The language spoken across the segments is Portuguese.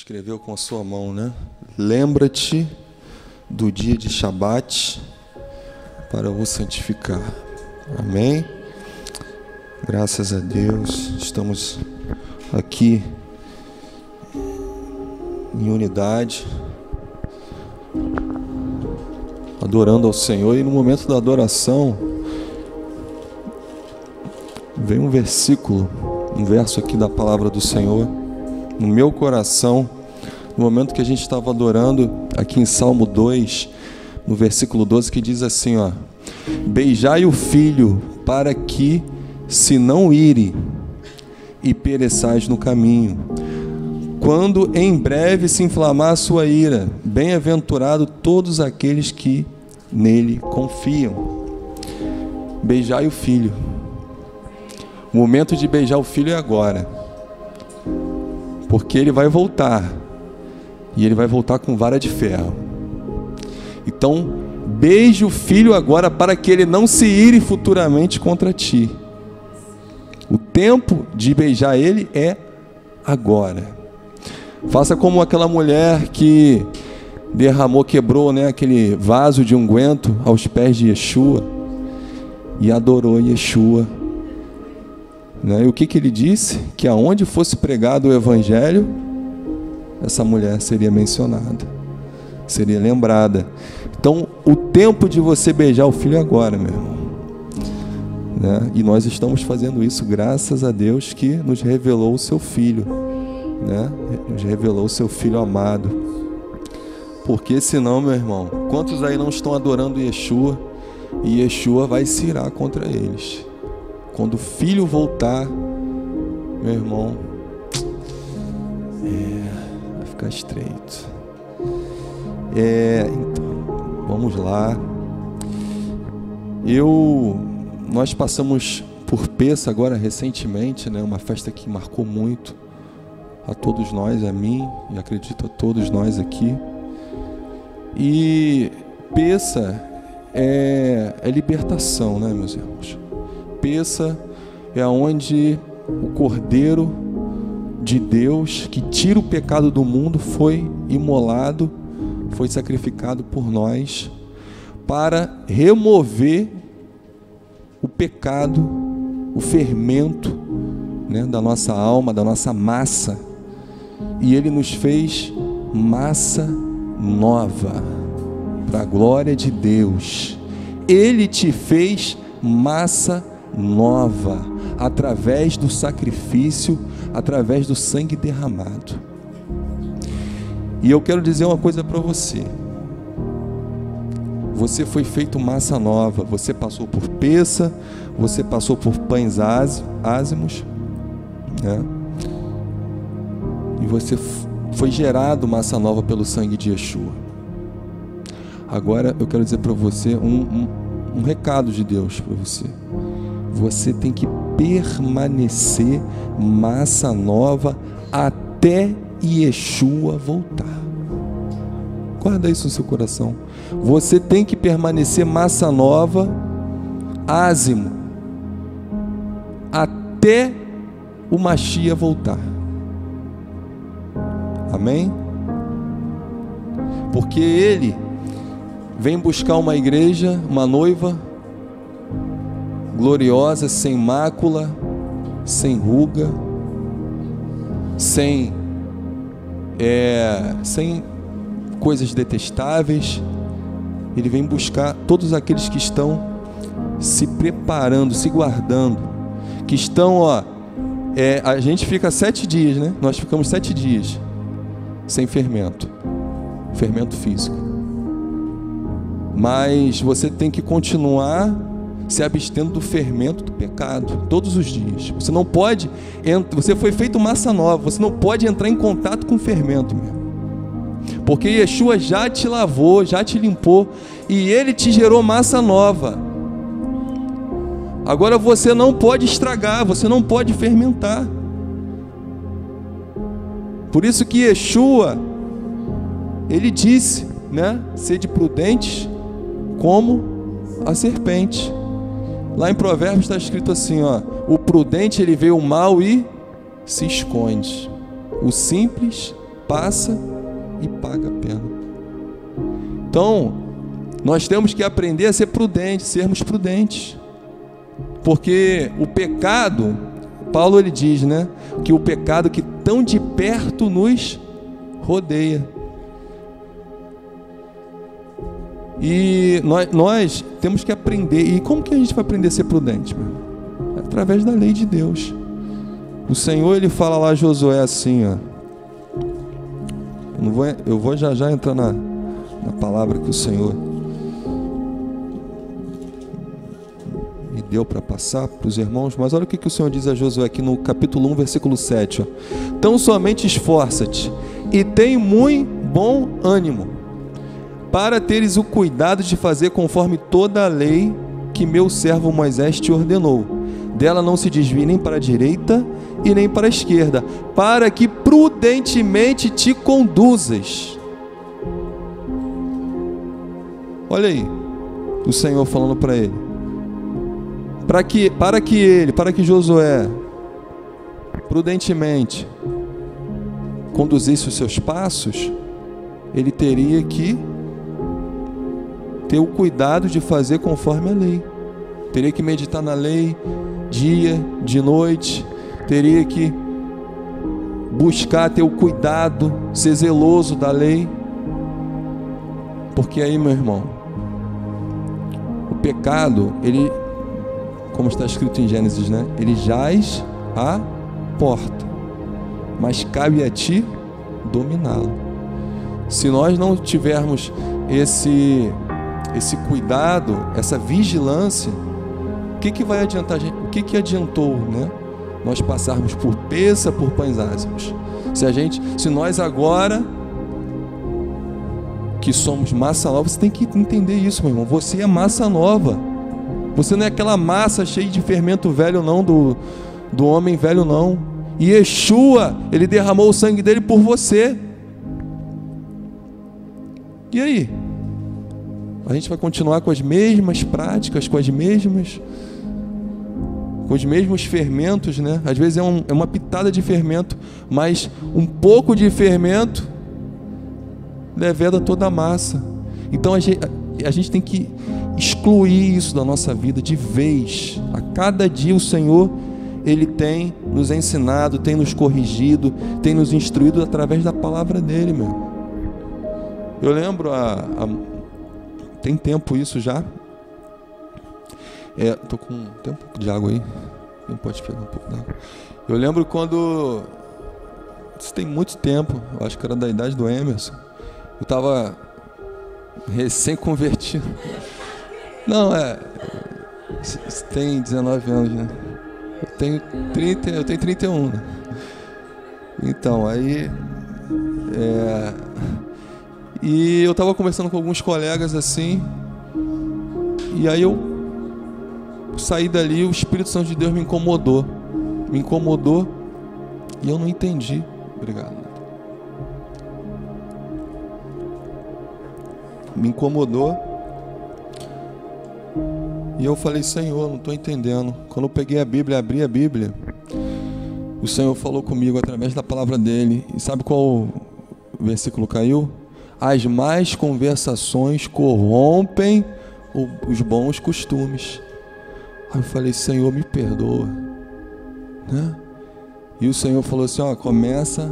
escreveu com a sua mão, né? Lembra-te do dia de Shabat para o santificar. Amém? Graças a Deus, estamos aqui em unidade, adorando ao Senhor, e no momento da adoração vem um versículo, um verso aqui da palavra do Senhor no meu coração, no momento que a gente estava adorando aqui em Salmo 2, no versículo 12, que diz assim, ó: beijai o filho para que se não ire e pereçais no caminho, quando em breve se inflamar a sua ira. Bem-aventurado todos aqueles que nele confiam. Beijai o filho. O momento de beijar o filho é agora, porque ele vai voltar, e ele vai voltar com vara de ferro. Então, beije o filho agora, para que ele não se ire futuramente contra ti. O tempo de beijar ele é agora. Faça como aquela mulher que derramou, quebrou, né, aquele vaso de unguento aos pés de Yeshua e adorou Yeshua, né? E o que ele disse? Que aonde fosse pregado o evangelho, essa mulher seria mencionada, seria lembrada. Então, o tempo de você beijar o filho é agora, meu irmão, né? E nós estamos fazendo isso graças a Deus, que nos revelou o seu filho, né? Nos revelou o seu filho amado. Porque senão, meu irmão, quantos aí não estão adorando Yeshua, e Yeshua vai se irar contra eles? Quando o filho voltar, meu irmão, vai ficar estreito. Então, vamos lá. Nós passamos por Pessa agora recentemente, né? Uma festa que marcou muito a todos nós, a mim, e acredito a todos nós aqui. E Pessa é libertação, né, meus irmãos? Pessa é onde o Cordeiro de Deus, que tira o pecado do mundo, foi imolado, foi sacrificado por nós, para remover o pecado, o fermento, né, da nossa alma, da nossa massa. E Ele nos fez massa nova, para a glória de Deus. Ele te fez massa nova, através do sacrifício, através do sangue derramado. E eu quero dizer uma coisa para você: você foi feito massa nova. Você passou por Pessa, você passou por pães ázimos, né? E você foi gerado massa nova pelo sangue de Yeshua. Agora eu quero dizer para você um recado de Deus para você. Você tem que permanecer massa nova até Yeshua voltar. Guarda isso no seu coração. Você tem que permanecer massa nova, ázimo, até o Mashiach voltar. Amém? Porque Ele vem buscar uma igreja, uma noiva gloriosa, sem mácula, sem ruga, sem coisas detestáveis. Ele vem buscar todos aqueles que estão se preparando, se guardando, que estão, a gente fica 7 dias, né? Nós ficamos 7 dias sem fermento físico. Mas você tem que continuar se abstendo do fermento do pecado todos os dias. Você não pode, você foi feito massa nova, você não pode entrar em contato com o fermento, meu. Porque Yeshua já te lavou, já te limpou, e Ele te gerou massa nova. Agora você não pode estragar, você não pode fermentar. Por isso que Yeshua, Ele disse, né? Sede prudentes como a serpente. Lá em Provérbios está escrito assim, o prudente ele vê o mal e se esconde. O simples passa e paga a pena. Então, nós temos que aprender a ser prudentes, sermos prudentes. Porque o pecado, Paulo ele diz, né, que o pecado que tão de perto nos rodeia. E nós temos que aprender. E como que a gente vai aprender a ser prudente? Através da lei de Deus. O Senhor ele fala lá a Josué assim, ó. Eu vou já entrar na palavra que o Senhor me deu para passar para os irmãos, mas olha o que o Senhor diz a Josué aqui no capítulo 1, versículo 7. Ó. Tão somente esforça-te e tem muito bom ânimo, para teres o cuidado de fazer conforme toda a lei que meu servo Moisés te ordenou. Dela não se desvie nem para a direita e nem para a esquerda, para que prudentemente te conduzas. Olha aí, o Senhor falando para ele. Para que Josué prudentemente conduzisse os seus passos, ele teria que ter o cuidado de fazer conforme a lei. Teria que meditar na lei dia, de noite, teria que buscar ter o cuidado, ser zeloso da lei. Porque aí, meu irmão, o pecado, ele, como está escrito em Gênesis, né? Ele jaz à porta, mas cabe a ti dominá-lo. Se nós não tivermos esse cuidado, essa vigilância, o que vai adiantar? O que adiantou, né? Nós passarmos por peça, por pães ázimos. Se nós agora que somos massa nova, você tem que entender isso, meu irmão. Você é massa nova. Você não é aquela massa cheia de fermento velho, não, do homem velho, não. E Yeshua, ele derramou o sangue dele por você. E aí? A gente vai continuar com as mesmas práticas, com os mesmos fermentos, né? Às vezes é uma pitada de fermento, mas um pouco de fermento leveda toda a massa. Então a gente tem que excluir isso da nossa vida de vez. A cada dia o Senhor, ele tem nos ensinado, tem nos corrigido, tem nos instruído através da palavra dele, meu. Eu lembro tem tempo isso já. Tô com tem um pouco de água aí. Não pode pegar um pouco d'água. Eu lembro quando, isso tem muito tempo, eu acho que era da idade do Emerson. Eu estava recém-convertido. Não, tem 19 anos, né? Eu tenho 31, né? Então, aí e eu estava conversando com alguns colegas assim, e aí eu saí dali, o Espírito Santo de Deus me incomodou e eu não entendi. Obrigado. Me incomodou e eu falei: Senhor, não estou entendendo. Quando eu peguei a Bíblia, abri a Bíblia, o Senhor falou comigo através da palavra dele. E sabe qual versículo caiu? As más conversações corrompem os bons costumes. Aí eu falei: Senhor, me perdoa, né? E o Senhor falou assim: começa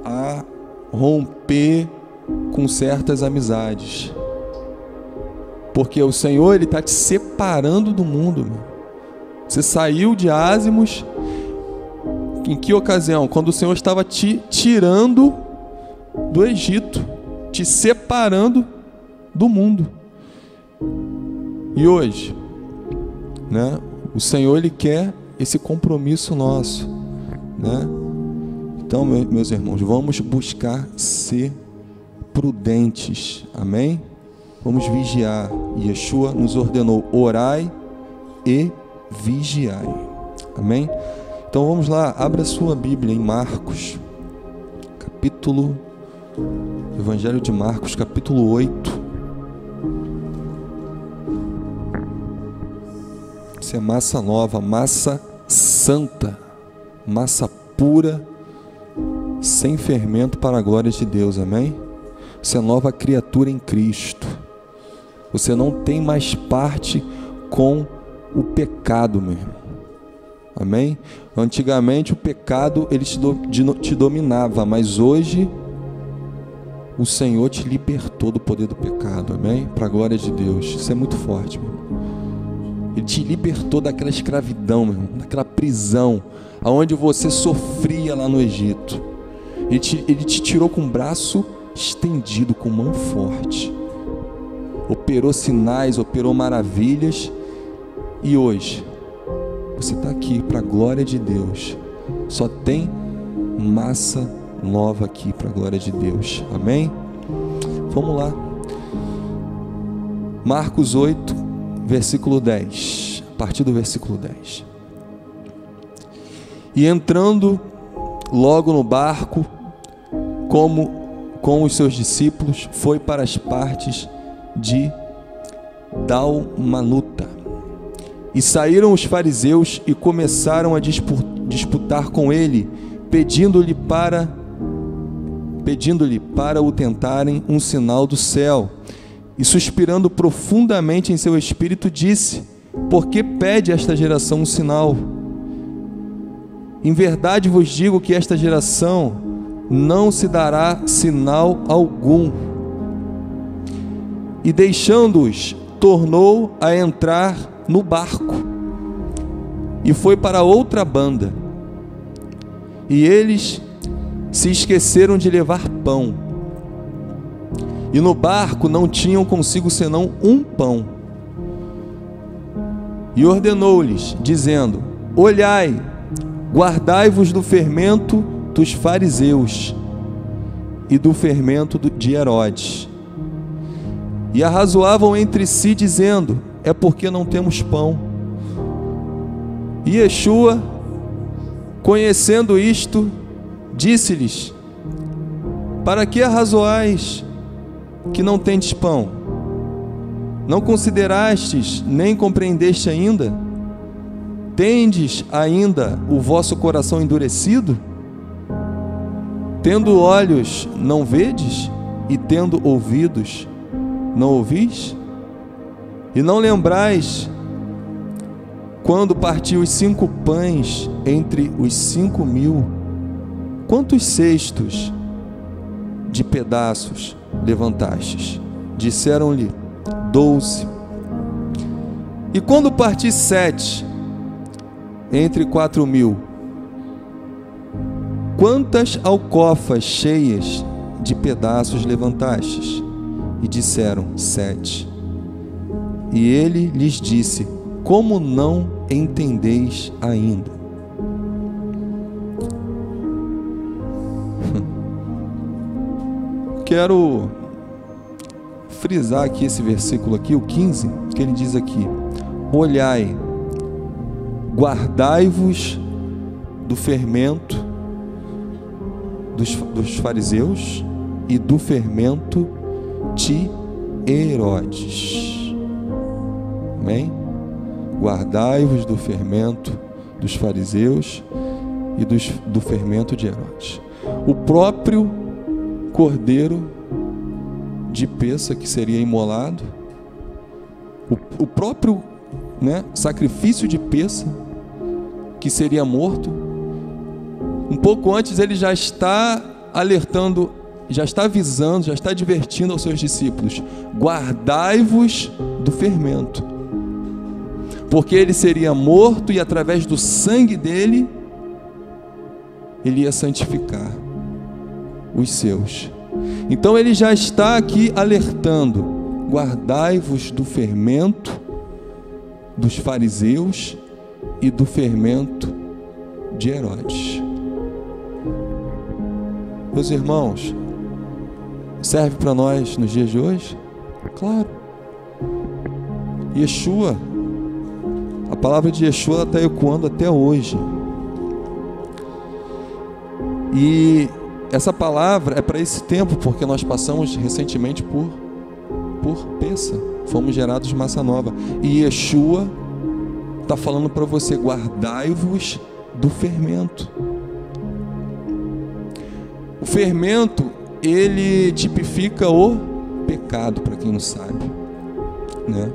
a romper com certas amizades, porque o Senhor, ele está te separando do mundo, meu. Você saiu de ázimos. Em que ocasião? Quando o Senhor estava te tirando do Egito, te separando do mundo. E hoje, né, o Senhor, ele quer esse compromisso nosso, né? Então, meus irmãos, vamos buscar ser prudentes, amém? Vamos vigiar. Yeshua nos ordenou: orai e vigiai, amém? Então vamos lá, abra sua Bíblia em Marcos, Evangelho de Marcos, capítulo 8. Isso é massa nova, massa santa, massa pura sem fermento para a glória de Deus, amém? Você é nova criatura em Cristo. Você não tem mais parte com o pecado, meu irmão. Amém? Antigamente o pecado ele te dominava, mas hoje o Senhor te libertou do poder do pecado, amém? Para a glória de Deus. Isso é muito forte, meu irmão. Ele te libertou daquela escravidão, meu irmão, daquela prisão, aonde você sofria lá no Egito. Ele te tirou com o braço estendido, com mão forte. Operou sinais, operou maravilhas. E hoje, você está aqui para a glória de Deus. Só tem massa nova aqui para a glória de Deus. Amém? Vamos lá. Marcos 8, versículo 10. A partir do versículo 10. E entrando logo no barco, com os seus discípulos, foi para as partes de Dalmanuta. E saíram os fariseus e começaram a disputar com ele, pedindo-lhe para o tentarem um sinal do céu. E suspirando profundamente em seu espírito, disse: por que pede esta geração um sinal? Em verdade vos digo que esta geração não se dará sinal algum. E deixando-os, tornou a entrar no barco e foi para outra banda. E eles se esqueceram de levar pão, e no barco não tinham consigo senão um pão. E ordenou-lhes, dizendo: olhai, guardai-vos do fermento dos fariseus e do fermento de Herodes. E arrazoavam entre si, dizendo: é porque não temos pão. E Yeshua, conhecendo isto, disse-lhes: para que arrazoais que não tendes pão? Não considerastes, nem compreendeste ainda? Tendes ainda o vosso coração endurecido? Tendo olhos, não vedes? E tendo ouvidos, não ouvis? E não lembrais quando partiu os 5 pães entre os 5.000, quantos cestos de pedaços levantastes? Disseram-lhe: 12. E quando parti 7 entre 4.000, quantas alcofas cheias de pedaços levantastes? E disseram: 7. E ele lhes disse: como não entendeis ainda? Quero frisar aqui esse versículo aqui, o 15, que ele diz aqui: olhai, guardai-vos do fermento dos fariseus e do fermento de Herodes. Amém? Guardai-vos do fermento dos fariseus e do fermento de Herodes. O próprio cordeiro de Pêssah que seria imolado, o próprio sacrifício de Pêssah que seria morto, um pouco antes ele já está alertando, já está avisando, já está advertindo aos seus discípulos: guardai-vos do fermento, porque ele seria morto e através do sangue dele ele ia santificar os seus. Então ele já está aqui alertando: guardai-vos do fermento dos fariseus e do fermento de Herodes. Meus irmãos, serve para nós nos dias de hoje? Claro. Yeshua, a palavra de Yeshua está ecoando até hoje. E essa palavra é para esse tempo, porque nós passamos recentemente por Pêssah, fomos gerados de massa nova. E Yeshua está falando para você: guardai-vos do fermento. O fermento, ele tipifica o pecado, para quem não sabe, né?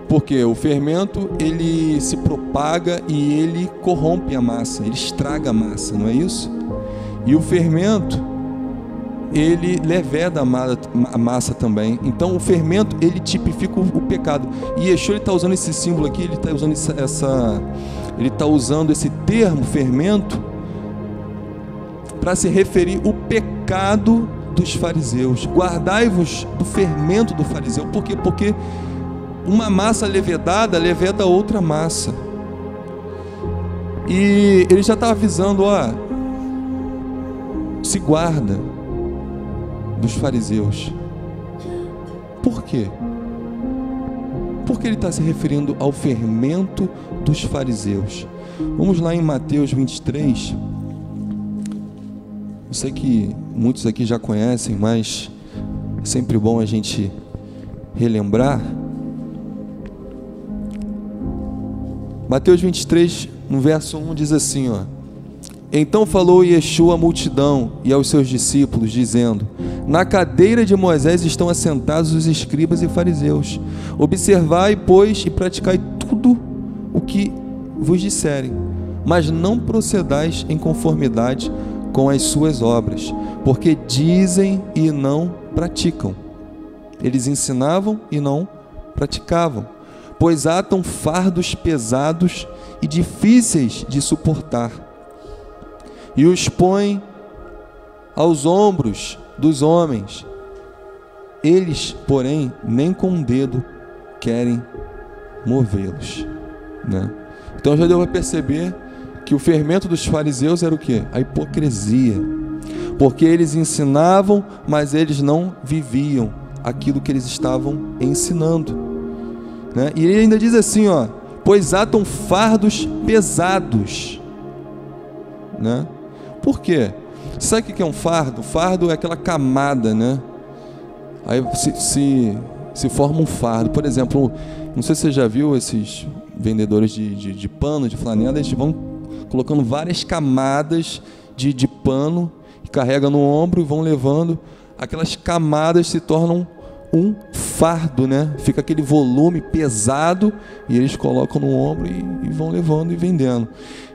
Porque o fermento, ele se propaga e ele corrompe a massa, ele estraga a massa, não é isso? E o fermento, ele leveda a massa também. Então o fermento, ele tipifica o pecado. E Yeshua está usando esse símbolo aqui, ele está usando ele está usando esse termo fermento para se referir ao pecado dos fariseus. Guardai-vos do fermento do fariseu. Por quê? Porque uma massa levedada leveda outra massa. E ele já está avisando, se guarda dos fariseus. Por quê? Porque ele está se referindo ao fermento dos fariseus. Vamos lá em Mateus 23. Eu sei que muitos aqui já conhecem, mas é sempre bom a gente relembrar. Mateus 23, no verso 1, diz assim, Então falou Yeshua à multidão e aos seus discípulos, dizendo: Na cadeira de Moisés estão assentados os escribas e fariseus. Observai, pois, e praticai tudo o que vos disserem, mas não procedais em conformidade com as suas obras, porque dizem e não praticam. Eles ensinavam e não praticavam, pois atam fardos pesados e difíceis de suportar, e os põem aos ombros dos homens. Eles, porém, nem com um dedo querem movê-los, né? Então já deu para perceber que o fermento dos fariseus era o quê? A hipocrisia, porque eles ensinavam, mas eles não viviam aquilo que eles estavam ensinando, né? E ele ainda diz assim, pois atam fardos pesados, né? Por quê? Sabe o que é um fardo? O fardo é aquela camada, né? Aí se forma um fardo. Por exemplo, não sei se você já viu esses vendedores de pano, de flanela, eles vão colocando várias camadas de pano, carregam no ombro e vão levando. Aquelas camadas se tornam um fardo, né? Fica aquele volume pesado e eles colocam no ombro e vão levando e vendendo.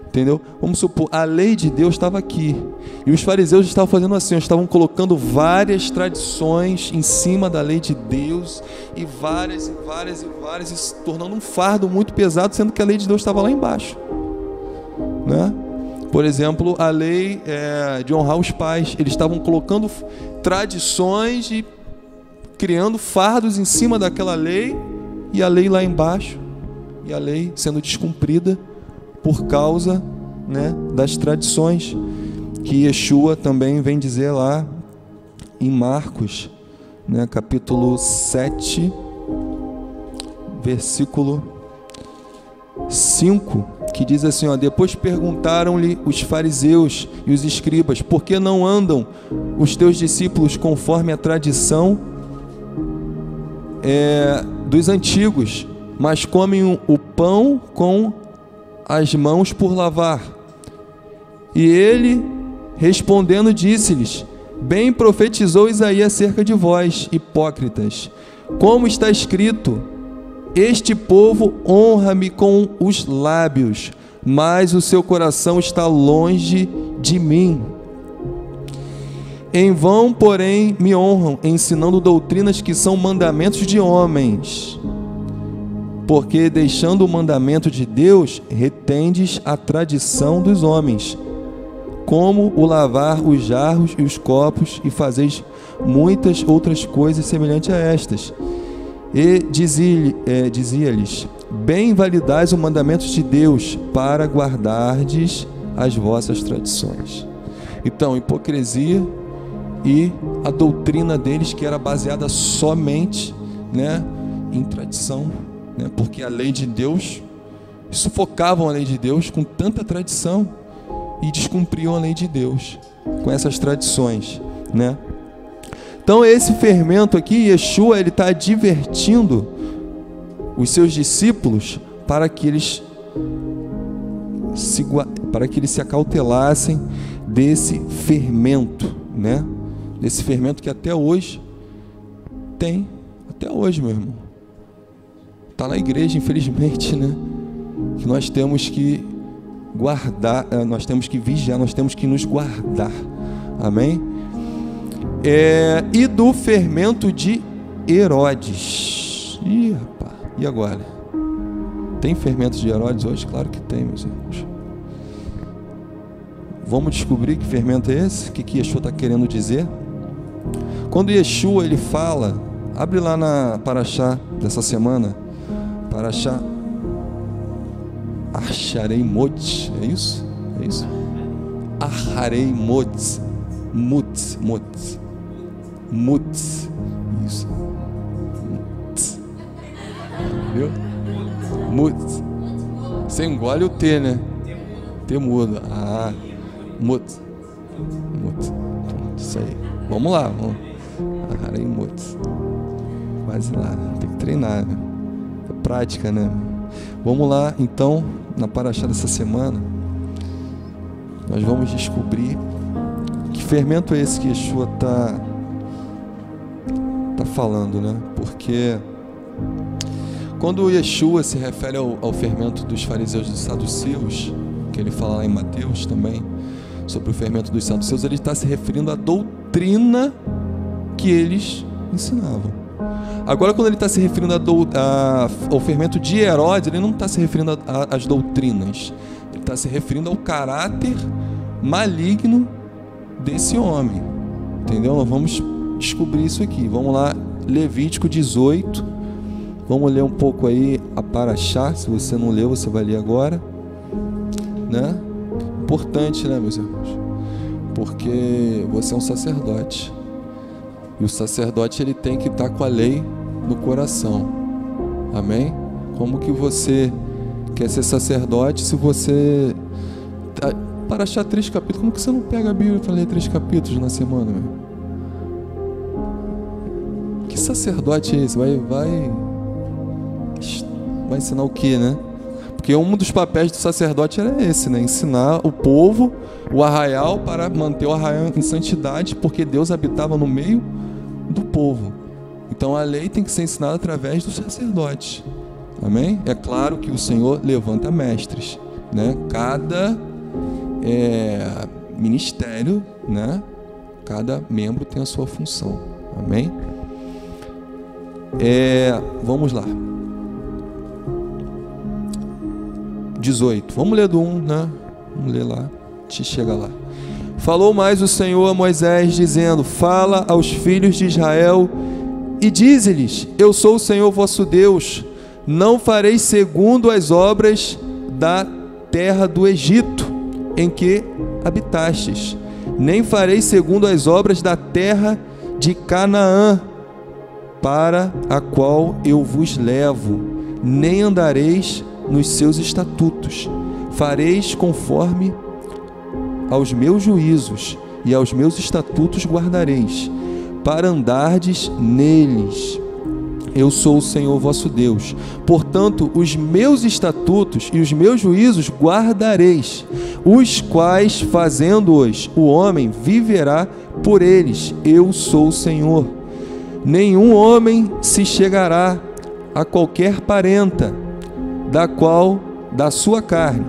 Entendeu? Vamos supor, a lei de Deus estava aqui e os fariseus estavam fazendo assim, estavam colocando várias tradições em cima da lei de Deus e várias, e se tornando um fardo muito pesado, sendo que a lei de Deus estava lá embaixo, né? Por exemplo, a lei de honrar os pais. Eles estavam colocando tradições e criando fardos em cima daquela lei, e a lei lá embaixo, e a lei sendo descumprida por causa, né, das tradições, que Yeshua também vem dizer lá em Marcos, né, capítulo 7, versículo 5, que diz assim, depois perguntaram-lhe os fariseus e os escribas: por que não andam os teus discípulos conforme a tradição dos antigos, mas comem o pão com as mãos por lavar? E ele, respondendo, disse-lhes: bem profetizou Isaías acerca de vós, hipócritas, como está escrito: este povo honra-me com os lábios, mas o seu coração está longe de mim. Em vão, porém, me honram, ensinando doutrinas que são mandamentos de homens. Porque, deixando o mandamento de Deus, retendes a tradição dos homens, como o lavar os jarros e os copos, e fazeis muitas outras coisas semelhantes a estas. E dizia-lhes: bem validais o mandamento de Deus, para guardardes as vossas tradições. Então, hipocrisia e a doutrina deles, que era baseada somente, né, em tradição, né, porque a lei de Deus, sufocavam a lei de Deus com tanta tradição e descumpriam a lei de Deus com essas tradições, né? Então esse fermento aqui, Yeshua, ele está advertindo os seus discípulos para que eles se acautelassem desse fermento, né? Desse fermento que até hoje tem, até hoje, meu irmão. Está na igreja, infelizmente, né? Que nós temos que guardar, nós temos que vigiar, nós temos que nos guardar. Amém? E do fermento de Herodes. Ih, rapaz, e agora? Tem fermento de Herodes hoje? Claro que tem, meus irmãos. Vamos descobrir que fermento é esse? O que Yeshua está querendo dizer? Quando Yeshua ele fala, abre lá na Parashá dessa semana, Parashá Acharei Mot, é isso? É isso? Acharei Mot, Mutz, isso. Mutz. Viu? Mutz. Você engole o T, né? T mudo. Ah, Mutz. Isso aí. Vamos lá, vamos. Acharei Mutz. Quase lá, tem que treinar, né? É prática, né? Vamos lá, então, na Parashá dessa semana, nós vamos descobrir que fermento é esse que Yeshua está falando, né? Porque quando Yeshua se refere ao fermento dos fariseus e dos saduceus, que ele fala lá em Mateus também, sobre o fermento dos saduceus, ele está se referindo à doutrina que eles ensinavam. Agora, quando ele está se referindo ao fermento de Herodes, ele não está se referindo às doutrinas. Ele está se referindo ao caráter maligno desse homem. Entendeu? Nós vamos descobrir isso aqui. Vamos lá, Levítico 18. Vamos ler um pouco aí a Parashá. Se você não leu, você vai ler agora. Né? Importante, né, meus irmãos? Porque você é um sacerdote. E o sacerdote ele tem que estar com a lei no coração. Amém? Como que você quer ser sacerdote se você... Para achar 3 capítulos, como que você não pega a Bíblia para ler 3 capítulos na semana, meu? Que sacerdote é esse? Vai ensinar o quê, né? Porque um dos papéis do sacerdote era esse, né? Ensinar o povo, o arraial, para manter o arraial em santidade, porque Deus habitava no meio do povo. Então a lei tem que ser ensinada através do sacerdote. Amém? É claro que o Senhor levanta mestres, né? Cada ministério, né? Cada membro tem a sua função. Amém? Vamos lá. 18. Vamos ler do 1, né? Vamos ler lá. Te chega lá. Falou mais o Senhor a Moisés, dizendo: fala aos filhos de Israel e dize-lhes: eu sou o Senhor vosso Deus. Não farei segundo as obras da terra do Egito, em que habitastes, nem farei segundo as obras da terra de Canaã, para a qual eu vos levo, nem andareis nos seus estatutos. Fareis conforme aos meus juízos, e aos meus estatutos guardareis, para andardes neles. Eu sou o Senhor vosso Deus. Portanto, os meus estatutos e os meus juízos guardareis, os quais, fazendo-os, o homem viverá por eles. Eu sou o Senhor. Nenhum homem se chegará a qualquer parenta da sua carne,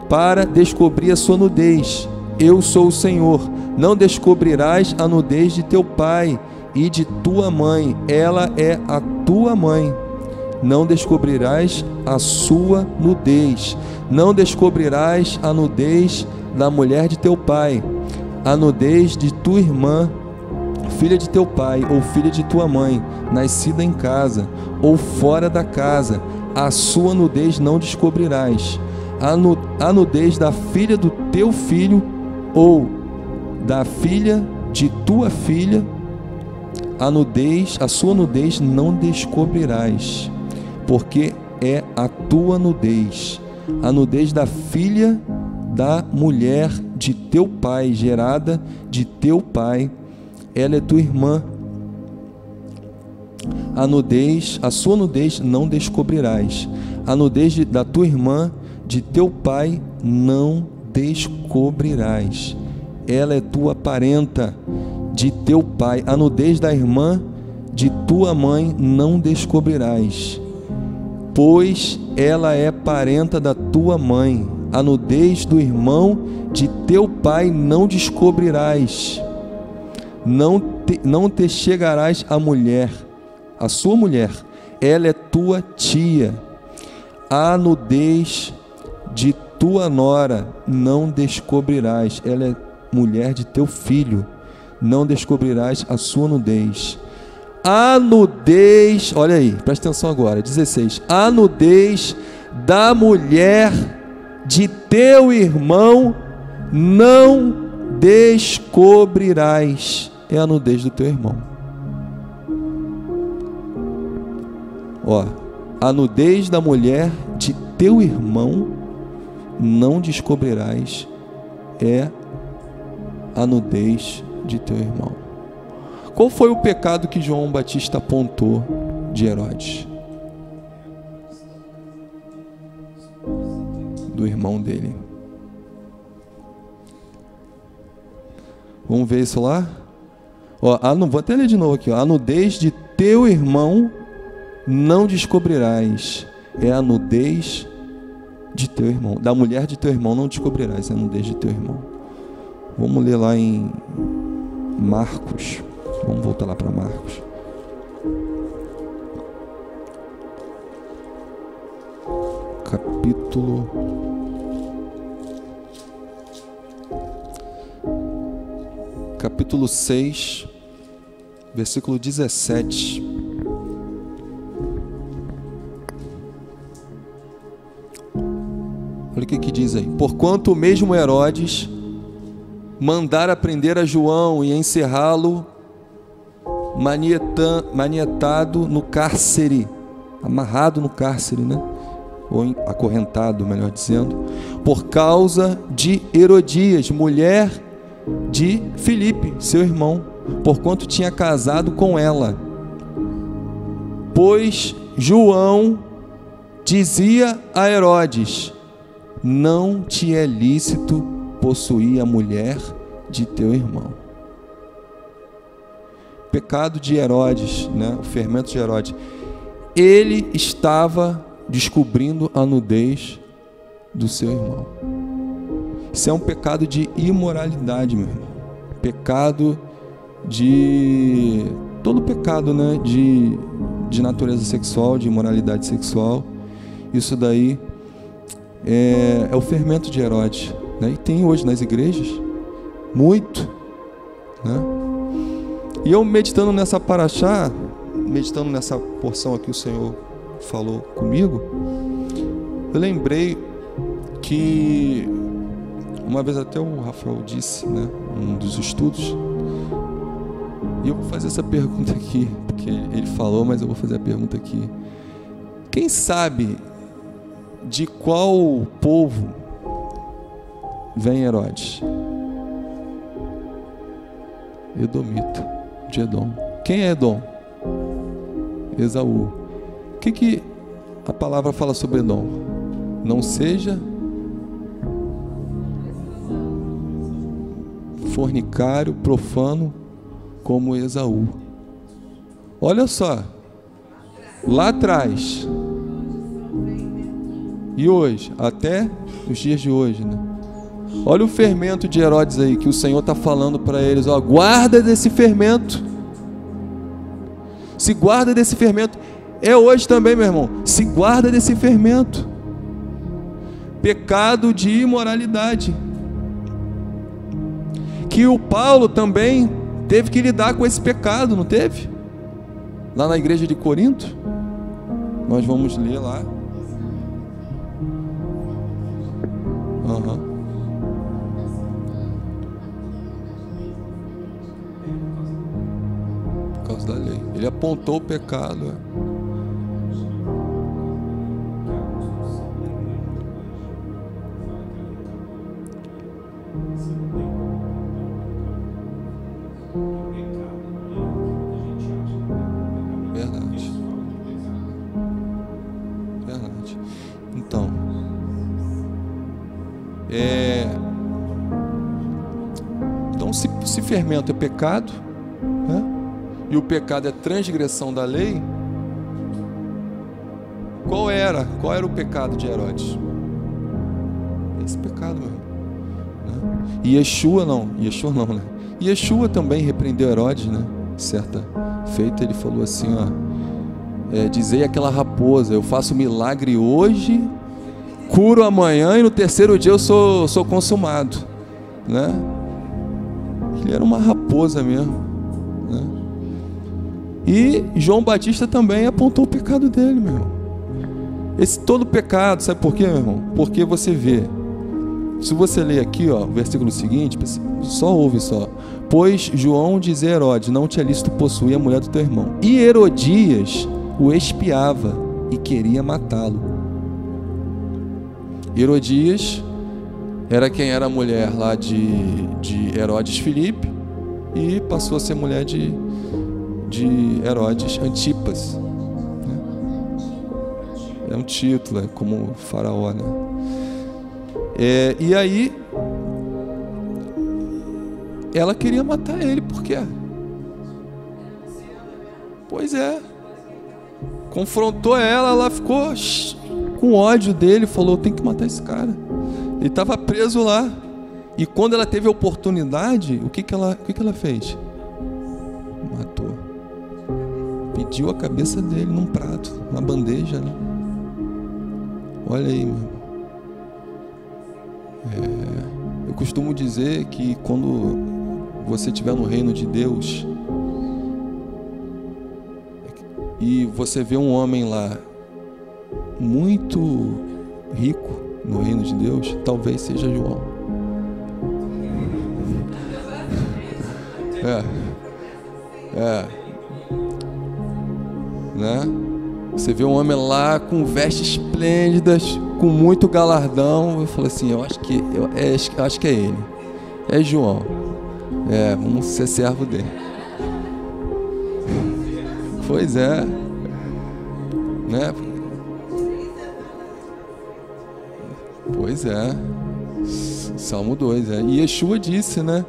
para descobrir a sua nudez. Eu sou o Senhor. Não descobrirás a nudez de teu pai e de tua mãe, ela é a tua mãe. Não descobrirás a sua nudez. Não descobrirás a nudez da mulher de teu pai, a nudez de tua irmã, filha de teu pai ou filha de tua mãe, nascida em casa ou fora da casa, a sua nudez não descobrirás. A nudez da filha do teu filho ou da filha de tua filha, a sua nudez não descobrirás, porque é a tua nudez. A nudez da filha da mulher de teu pai, gerada de teu pai, ela é tua irmã. A sua nudez não descobrirás. A nudez da tua irmã, de teu pai, não descobrirás. ela é tua parenta de teu pai. A nudez da irmã de tua mãe não descobrirás, pois ela é parenta da tua mãe. A nudez do irmão de teu pai não descobrirás. Não te chegarás à mulher, a sua mulher, ela é tua tia. A nudez de tua nora não descobrirás, ela é mulher de teu filho, não descobrirás a sua nudez. A nudez, olha aí, presta atenção agora, 16. A nudez da mulher de teu irmão não descobrirás. É a nudez do teu irmão. Ó, a nudez da mulher de teu irmão não descobrirás. É a nudez de teu irmão. Qual foi o pecado que João Batista apontou de Herodes? Do irmão dele. Vamos ver isso lá? Ó, vou até ler de novo aqui. Ó. A nudez de teu irmão não descobrirás. É a nudez de teu irmão. Da mulher de teu irmão não descobrirás. É a nudez de teu irmão. Vamos ler lá em Marcos. Vamos voltar lá para Marcos. Capítulo 6, versículo 17. Olha o que diz aí. Porquanto o mesmo Herodes mandara prender a João e encerrá-lo manietado no cárcere, amarrado no cárcere, né? Ou acorrentado, melhor dizendo, por causa de Herodias, mulher de Filipe, seu irmão, porquanto tinha casado com ela. Pois João dizia a Herodes: não te é lícito possuir a mulher de teu irmão. Pecado de Herodes, né? O fermento de Herodes. Ele estava descobrindo a nudez do seu irmão. Isso é um pecado de imoralidade, meu irmão. Pecado de... todo pecado, né? De natureza sexual, de imoralidade sexual. Isso daí é o fermento de Herodes, né? E tem hoje nas igrejas muito, né? E eu meditando nessa paraxá, meditando nessa porção aqui, o Senhor falou comigo, eu lembrei que uma vez até o Rafael disse, né, um dos estudos, e eu vou fazer essa pergunta aqui, porque ele falou, mas eu vou fazer a pergunta aqui. Quem sabe de qual povo vem Herodes? Edomita, de Edom. Quem é Edom? Esaú. O que a palavra fala sobre Edom? Não seja fornicário, profano, como Esaú. Olha só, lá atrás e hoje, até os dias de hoje, né? Olha o fermento de Herodes aí, que o Senhor está falando para eles, ó, guarda desse fermento. Se guarda desse fermento. É hoje também, meu irmão. Se guarda desse fermento. Pecado de imoralidade. Que o Paulo também teve que lidar com esse pecado, não teve? Lá na igreja de Corinto. Nós vamos ler lá. Por causa da lei. Ele apontou o pecado. Verdade. Verdade. Então, fermento é pecado, né? E o pecado é transgressão da lei. Qual era o pecado de Herodes? Esse pecado mesmo, né? E Yeshua não, né? E Yeshua também repreendeu Herodes, né? Certa feita ele falou assim, ó, dizei àquela raposa, eu faço milagre hoje, curo amanhã e no terceiro dia eu sou consumado, né? Ele era uma raposa mesmo, né? E João Batista também apontou o pecado dele, meu irmão. Esse todo pecado, sabe por quê, meu irmão? Porque você vê, se você ler aqui, ó, o versículo seguinte, só ouve só. Pois João dizia a Herodes, não te é lícito possuir a mulher do teu irmão. E Herodias o espiava e queria matá-lo. Herodias era quem era a mulher lá de Herodes Filipe e passou a ser mulher de Herodes Antipas, né? É um título, é como faraó, né? E aí ela queria matar ele, por quê? Pois é, confrontou ela ficou com ódio dele, falou, tem que matar esse cara. Ele estava preso lá. E quando ela teve a oportunidade, o que ela fez? Matou. Pediu a cabeça dele num prato, numa bandeja, né? Olha aí, meu irmão. Eu costumo dizer que quando você estiver no reino de Deus e você vê um homem lá muito rico no reino de Deus, talvez seja João. Né? Você vê um homem lá com vestes esplêndidas, com muito galardão. Eu falo assim, eu acho que é ele. É João. Vamos ser servo dele. Pois é. Né? Pois é. Salmo 2. E Yeshua disse, né?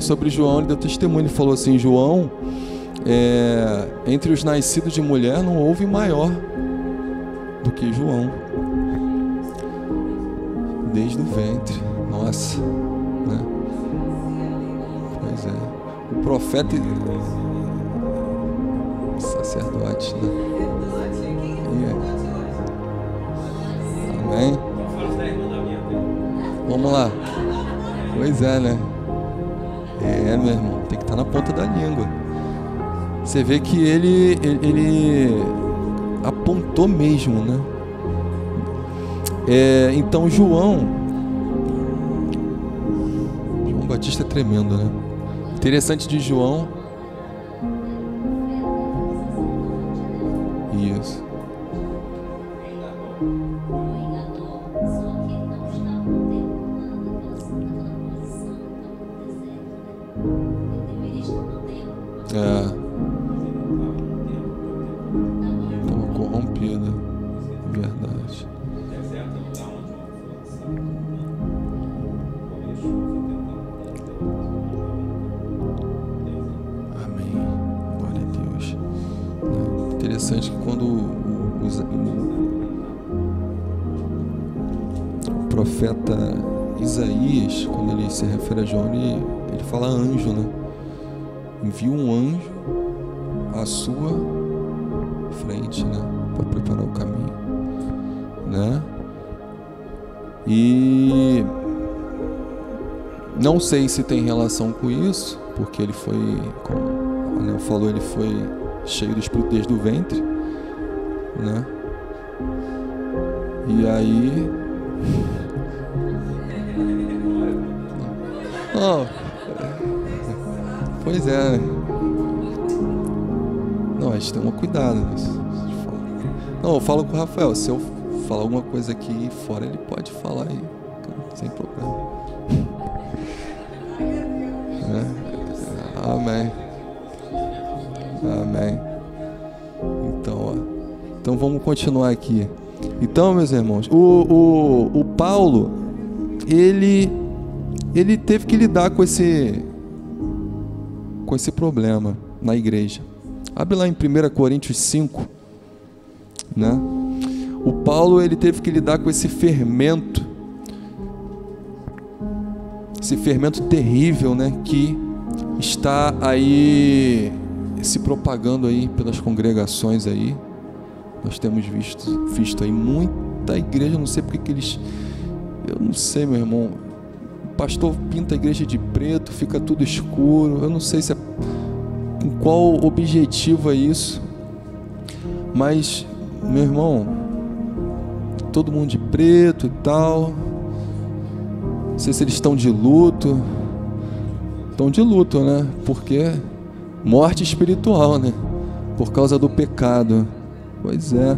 Sobre João, ele deu testemunho. Ele falou assim, João, entre os nascidos de mulher não houve maior do que João. Desde o ventre. Nossa, né? Pois é. O profeta sacerdote, né? Amém? Vamos lá. Pois é, né? Meu irmão, tem que estar na ponta da língua. Você vê que ele apontou mesmo, né? Então João Batista é tremendo, né? Interessante de João. Isso. Estava corrompida. Verdade. Amém. Glória a Deus. Interessante que quando o profeta Isaías, quando ele se refere a João, ele fala anjo, né? Envia um anjo à sua frente, né? Para preparar o caminho, né? E não sei se tem relação com isso, porque ele foi, como o Anel falou, ele foi cheio do Espírito desde o ventre, né? E aí pois é. Não, a gente tem um cuidado nisso. Não, eu falo com o Rafael. Se eu falar alguma coisa aqui fora, ele pode falar aí, sem problema. Amém. Amém. Então vamos continuar aqui. Então, meus irmãos, o Paulo, ele teve que lidar com com esse problema na igreja. Abre lá em 1 Coríntios 5, né? O Paulo, ele teve que lidar com esse fermento terrível, né, que está aí se propagando aí pelas congregações aí. Nós temos visto aí muita igreja, não sei porque que eles, eu não sei, meu irmão, o pastor pinta a igreja de preto, fica tudo escuro, eu não sei se é, com qual objetivo é isso, mas, meu irmão, todo mundo de preto e tal, não sei se eles estão de luto, né, porque morte espiritual, né, por causa do pecado. Pois é.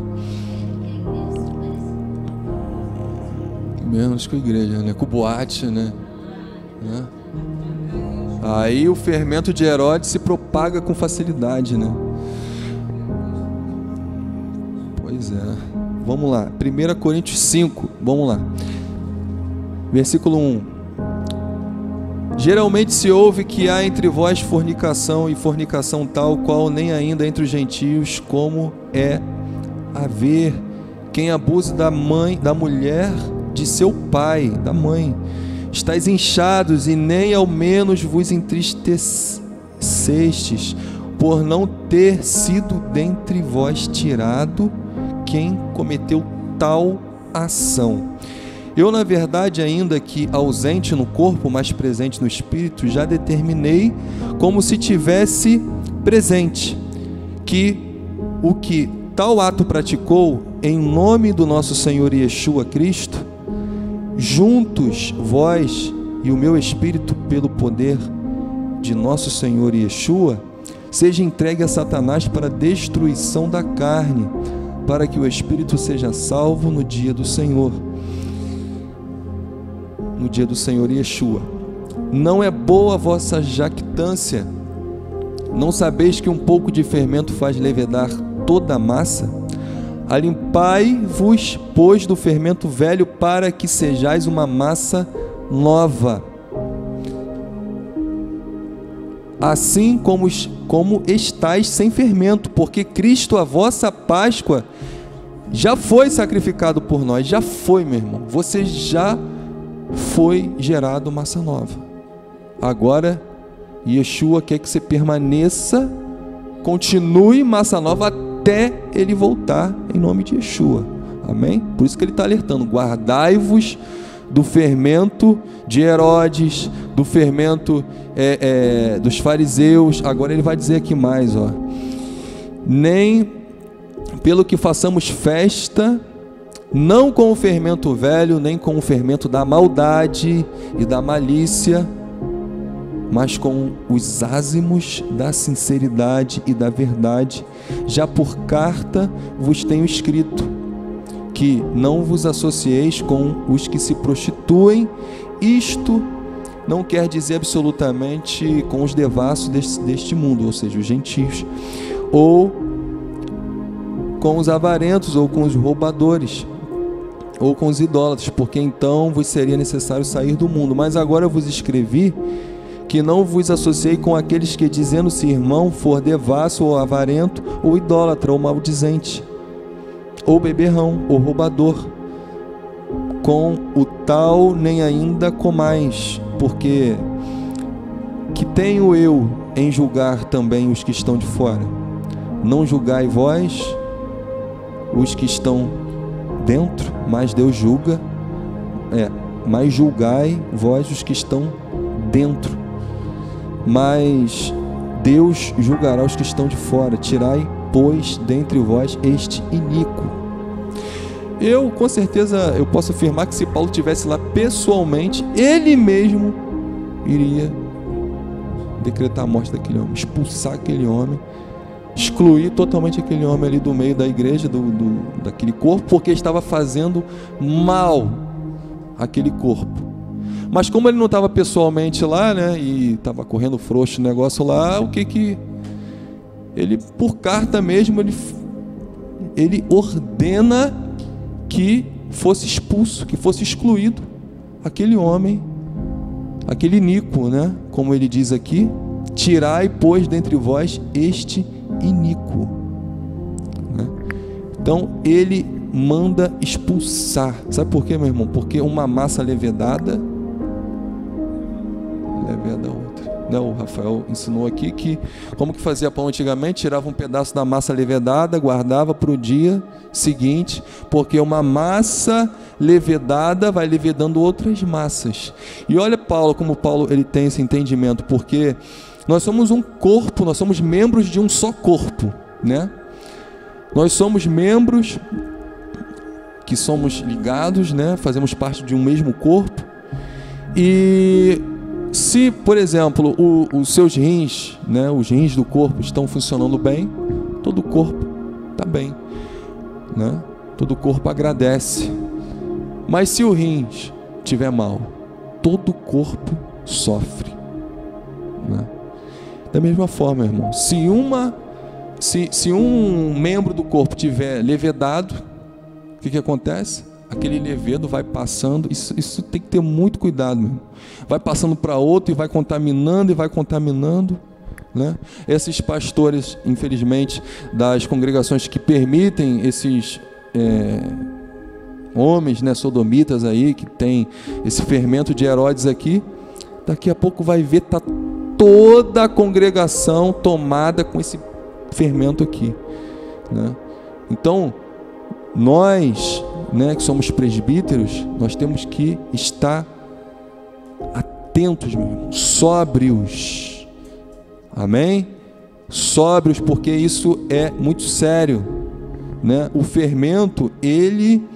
Menos com a igreja, né? Com boate, né? Aí o fermento de Herodes se propaga com facilidade, né? Pois é. Vamos lá. 1 Coríntios 5. Vamos lá. Versículo 1. Geralmente se ouve que há entre vós fornicação, e fornicação tal qual nem ainda entre os gentios, como é haver quem abuse da mulher de seu pai, da mãe. Estais inchados e nem ao menos vos entristecestes, por não ter sido dentre vós tirado quem cometeu tal ação. Eu, na verdade, ainda que ausente no corpo, mas presente no espírito, já determinei, como se tivesse presente, que o que tal ato praticou, em nome do nosso Senhor Yeshua Cristo, juntos vós e o meu espírito, pelo poder de nosso Senhor Yeshua, seja entregue a Satanás para a destruição da carne, para que o espírito seja salvo no dia do Senhor. No dia do Senhor Yeshua. Não é boa a vossa jactância? Não sabeis que um pouco de fermento faz levedar toda a massa? Alimpai-vos, pois, do fermento velho, para que sejais uma massa nova. Assim como estáis sem fermento, porque Cristo, a vossa Páscoa, já foi sacrificado por nós. Já foi, meu irmão. Você já foi gerado massa nova. Agora Yeshua quer que você permaneça, continue massa nova até ele voltar, em nome de Yeshua. Amém? Por isso que ele está alertando: guardai-vos do fermento de Herodes, do fermento dos fariseus. Agora ele vai dizer aqui mais, ó: nem pelo que façamos festa, não com o fermento velho, nem com o fermento da maldade e da malícia, mas com os ázimos da sinceridade e da verdade. Já por carta vos tenho escrito, que não vos associeis com os que se prostituem. Isto não quer dizer absolutamente com os devassos deste mundo, ou seja, os gentios, ou com os avarentos, ou com os roubadores, ou com os idólatras, porque então vos seria necessário sair do mundo. Mas agora eu vos escrevi que não vos associei com aqueles que, dizendo-se irmão, for devasso, ou avarento, ou idólatra, ou maldizente, ou beberrão, ou roubador. Com o tal nem ainda comais, porque que tenho eu em julgar também os que estão de fora? Não julgai vós os que estão dentro, mas Deus julga, mas julgai vós os que estão dentro, mas Deus julgará os que estão de fora. Tirai, pois, dentre vós este iníquo. Eu, com certeza, eu posso afirmar que se Paulo estivesse lá pessoalmente, ele mesmo iria decretar a morte daquele homem, expulsar aquele homem, excluir totalmente aquele homem ali do meio da igreja, daquele corpo, porque estava fazendo mal àquele corpo. Mas como ele não estava pessoalmente lá, né, e estava correndo frouxo o negócio lá, o que ele, por carta mesmo, ele ordena que fosse expulso, que fosse excluído aquele homem, aquele iníquo, né, como ele diz aqui, tirai, pois, dentre vós este iníquo. Então, ele manda expulsar. Sabe por quê, meu irmão? Porque uma massa levedada leveda a outra. Né? O Rafael ensinou aqui que como que fazia pão antigamente? Tirava um pedaço da massa levedada, guardava para o dia seguinte, porque uma massa levedada vai levedando outras massas. E olha Paulo, como Paulo ele tem esse entendimento, porque nós somos um corpo, nós somos membros de um só corpo, né? Nós somos membros que somos ligados, né? Fazemos parte de um mesmo corpo. E se, por exemplo, os seus rins, né? Os rins do corpo estão funcionando bem, todo o corpo está bem, né? Todo o corpo agradece. Mas se o rins estiver mal, todo o corpo sofre, né? Da mesma forma, irmão, se um membro do corpo tiver levedado, o que acontece? Aquele levedo vai passando, isso tem que ter muito cuidado, meu irmão. Vai passando para outro e vai contaminando, né? Esses pastores, infelizmente, das congregações que permitem esses homens, né, sodomitas aí, que tem esse fermento de Herodes aqui, daqui a pouco vai ver, tá toda a congregação tomada com esse fermento aqui, né? Então, nós, né, que somos presbíteros, nós temos que estar atentos, meu irmão, sóbrios, amém? Sóbrios, porque isso é muito sério, né? O fermento, ele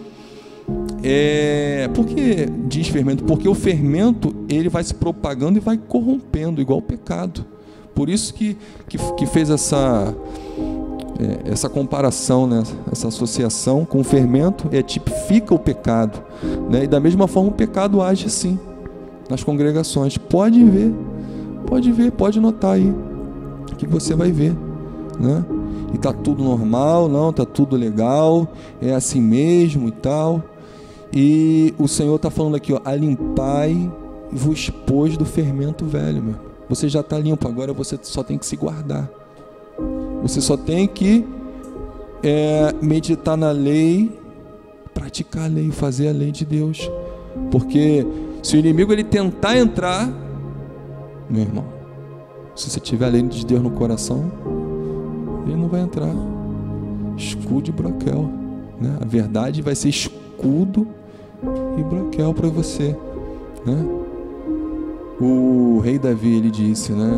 por que diz fermento? Porque o fermento, ele vai se propagando e vai corrompendo, igual o pecado. Por isso que fez essa comparação, né? Essa associação com o fermento, tipifica o pecado, né? E da mesma forma o pecado age assim nas congregações. Pode notar aí, que você vai ver, né? E tá tudo normal, não, tá tudo legal, é assim mesmo e tal. E o Senhor está falando aqui, ó, alimpai-vos, pois, do fermento velho, meu. Você já está limpo, agora você só tem que se guardar. Você só tem que meditar na lei, praticar a lei, fazer a lei de Deus. Porque se o inimigo ele tentar entrar, meu irmão, se você tiver a lei de Deus no coração, ele não vai entrar. Escudo e broquel, né? A verdade vai ser escudo e broquel para você, né? O rei Davi, ele disse, né?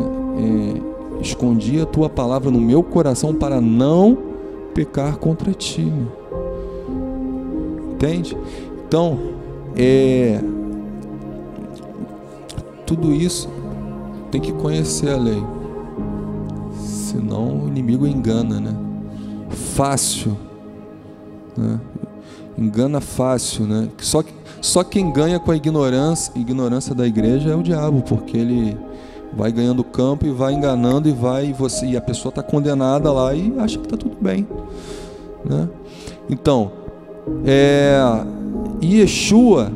Escondi a tua palavra no meu coração para não pecar contra ti. Entende? Então, tudo isso tem que conhecer a lei, senão o inimigo engana, né? Fácil, né? Engana fácil, né? Só quem ganha com a ignorância da igreja é o diabo, porque ele vai ganhando campo e vai enganando e a pessoa está condenada lá e acha que está tudo bem, né? Então, Yeshua,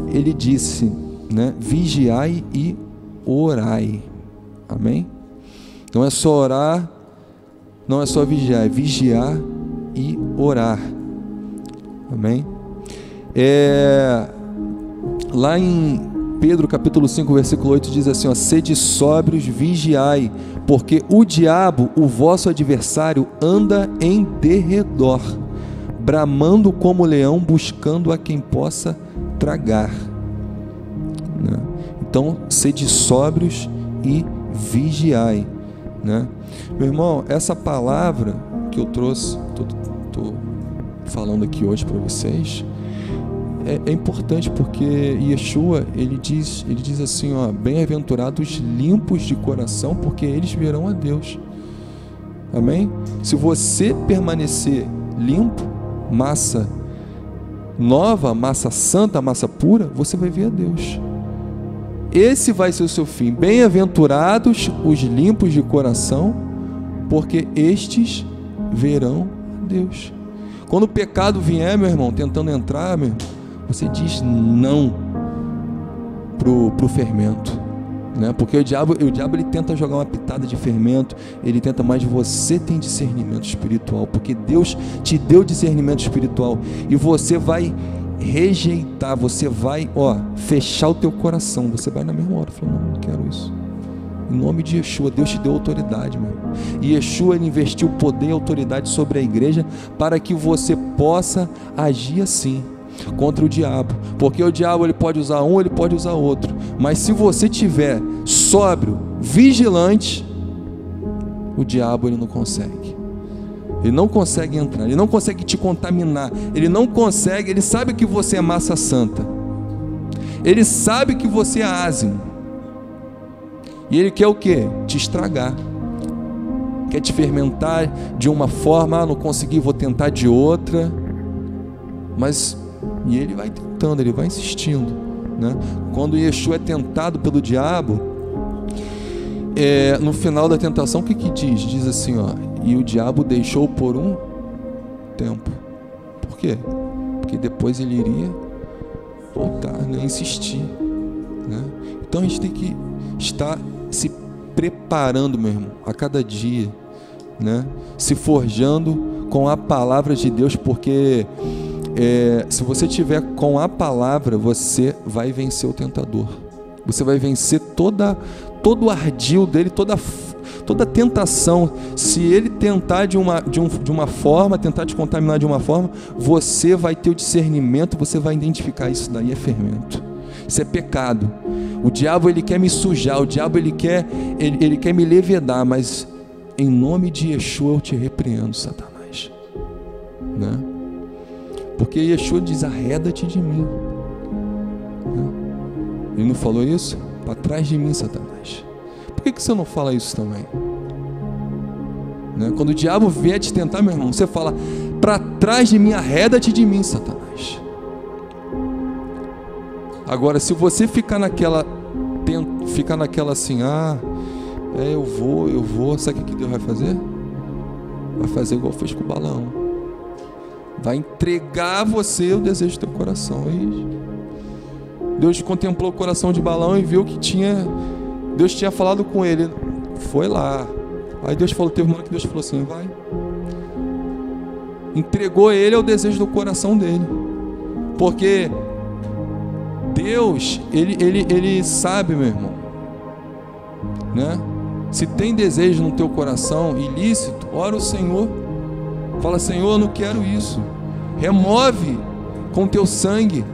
ele disse, né? Vigiai e orai, amém? Não é só orar, não é só vigiar, é vigiar e orar, amém? Lá em Pedro capítulo 5 versículo 8 diz assim, ó, sede sóbrios, vigiai, porque o diabo, o vosso adversário, anda em derredor, bramando como leão, buscando a quem possa tragar, né? Então, sede sóbrios e vigiai, né? Meu irmão, essa palavra que eu trouxe, estou falando aqui hoje para vocês, é importante, porque Yeshua, ele diz assim, ó, bem-aventurados limpos de coração, porque eles verão a Deus, amém? Se você permanecer limpo, massa nova, massa santa, massa pura, você vai ver a Deus. Esse vai ser o seu fim. Bem-aventurados os limpos de coração, porque estes verão a Deus. Quando o pecado vier, meu irmão, tentando entrar, meu irmão, você diz não pro fermento, né? Porque o diabo ele tenta jogar uma pitada de fermento, ele tenta, mas você tem discernimento espiritual, porque Deus te deu discernimento espiritual, e você vai rejeitar, você vai, fechar o teu coração, você vai na mesma hora, falando, não quero isso. Em nome de Yeshua, Deus te deu autoridade, meu irmão. E Yeshua, ele investiu poder e autoridade sobre a igreja para que você possa agir assim contra o diabo, porque o diabo ele pode usar um, ele pode usar outro, mas se você tiver sóbrio, vigilante, o diabo ele não consegue. Ele não consegue entrar, ele não consegue te contaminar, ele não consegue, ele sabe que você é massa santa, ele sabe que você é ázimo, e ele quer o quê? Te estragar, quer te fermentar de uma forma, não consegui, vou tentar de outra, e ele vai tentando, ele vai insistindo, né? Quando Yeshua é tentado pelo diabo, no final da tentação, o que diz? Diz assim, e o diabo deixou por um tempo. Por quê? Porque depois ele iria voltar, né? Insistir, né? Então a gente tem que estar se preparando, meu irmão, a cada dia, né? Se forjando com a palavra de Deus, porque se você tiver com a palavra, você vai vencer o tentador, você vai vencer todo o ardil dele, toda tentação. Se ele tentar de uma forma, tentar te contaminar de uma forma, você vai ter o discernimento, você vai identificar, isso daí é fermento, isso é pecado. O diabo ele quer me sujar, o diabo ele quer me levedar, mas em nome de Yeshua eu te repreendo, Satanás, né? Porque Yeshua diz, arreda-te de mim, né? Ele não falou isso? Para trás de mim, Satanás. Por que você não fala isso também, né? Quando o diabo vier te tentar, meu irmão, você fala, para trás de mim, arreda-te de mim, Satanás. Agora, se você ficar naquela assim, eu vou, sabe o que Deus vai fazer? Vai fazer igual fez com o Balaão, vai entregar a você o desejo do teu coração. E Deus contemplou o coração de Balaão e viu que Deus tinha falado com ele, foi lá. Aí Deus falou, teve uma hora que Deus falou assim, vai. Entregou ele ao desejo do coração dele, porque Deus, ele sabe, meu irmão, né? Se tem desejo no teu coração ilícito, ora o Senhor, fala, Senhor, eu não quero isso, remove com teu sangue,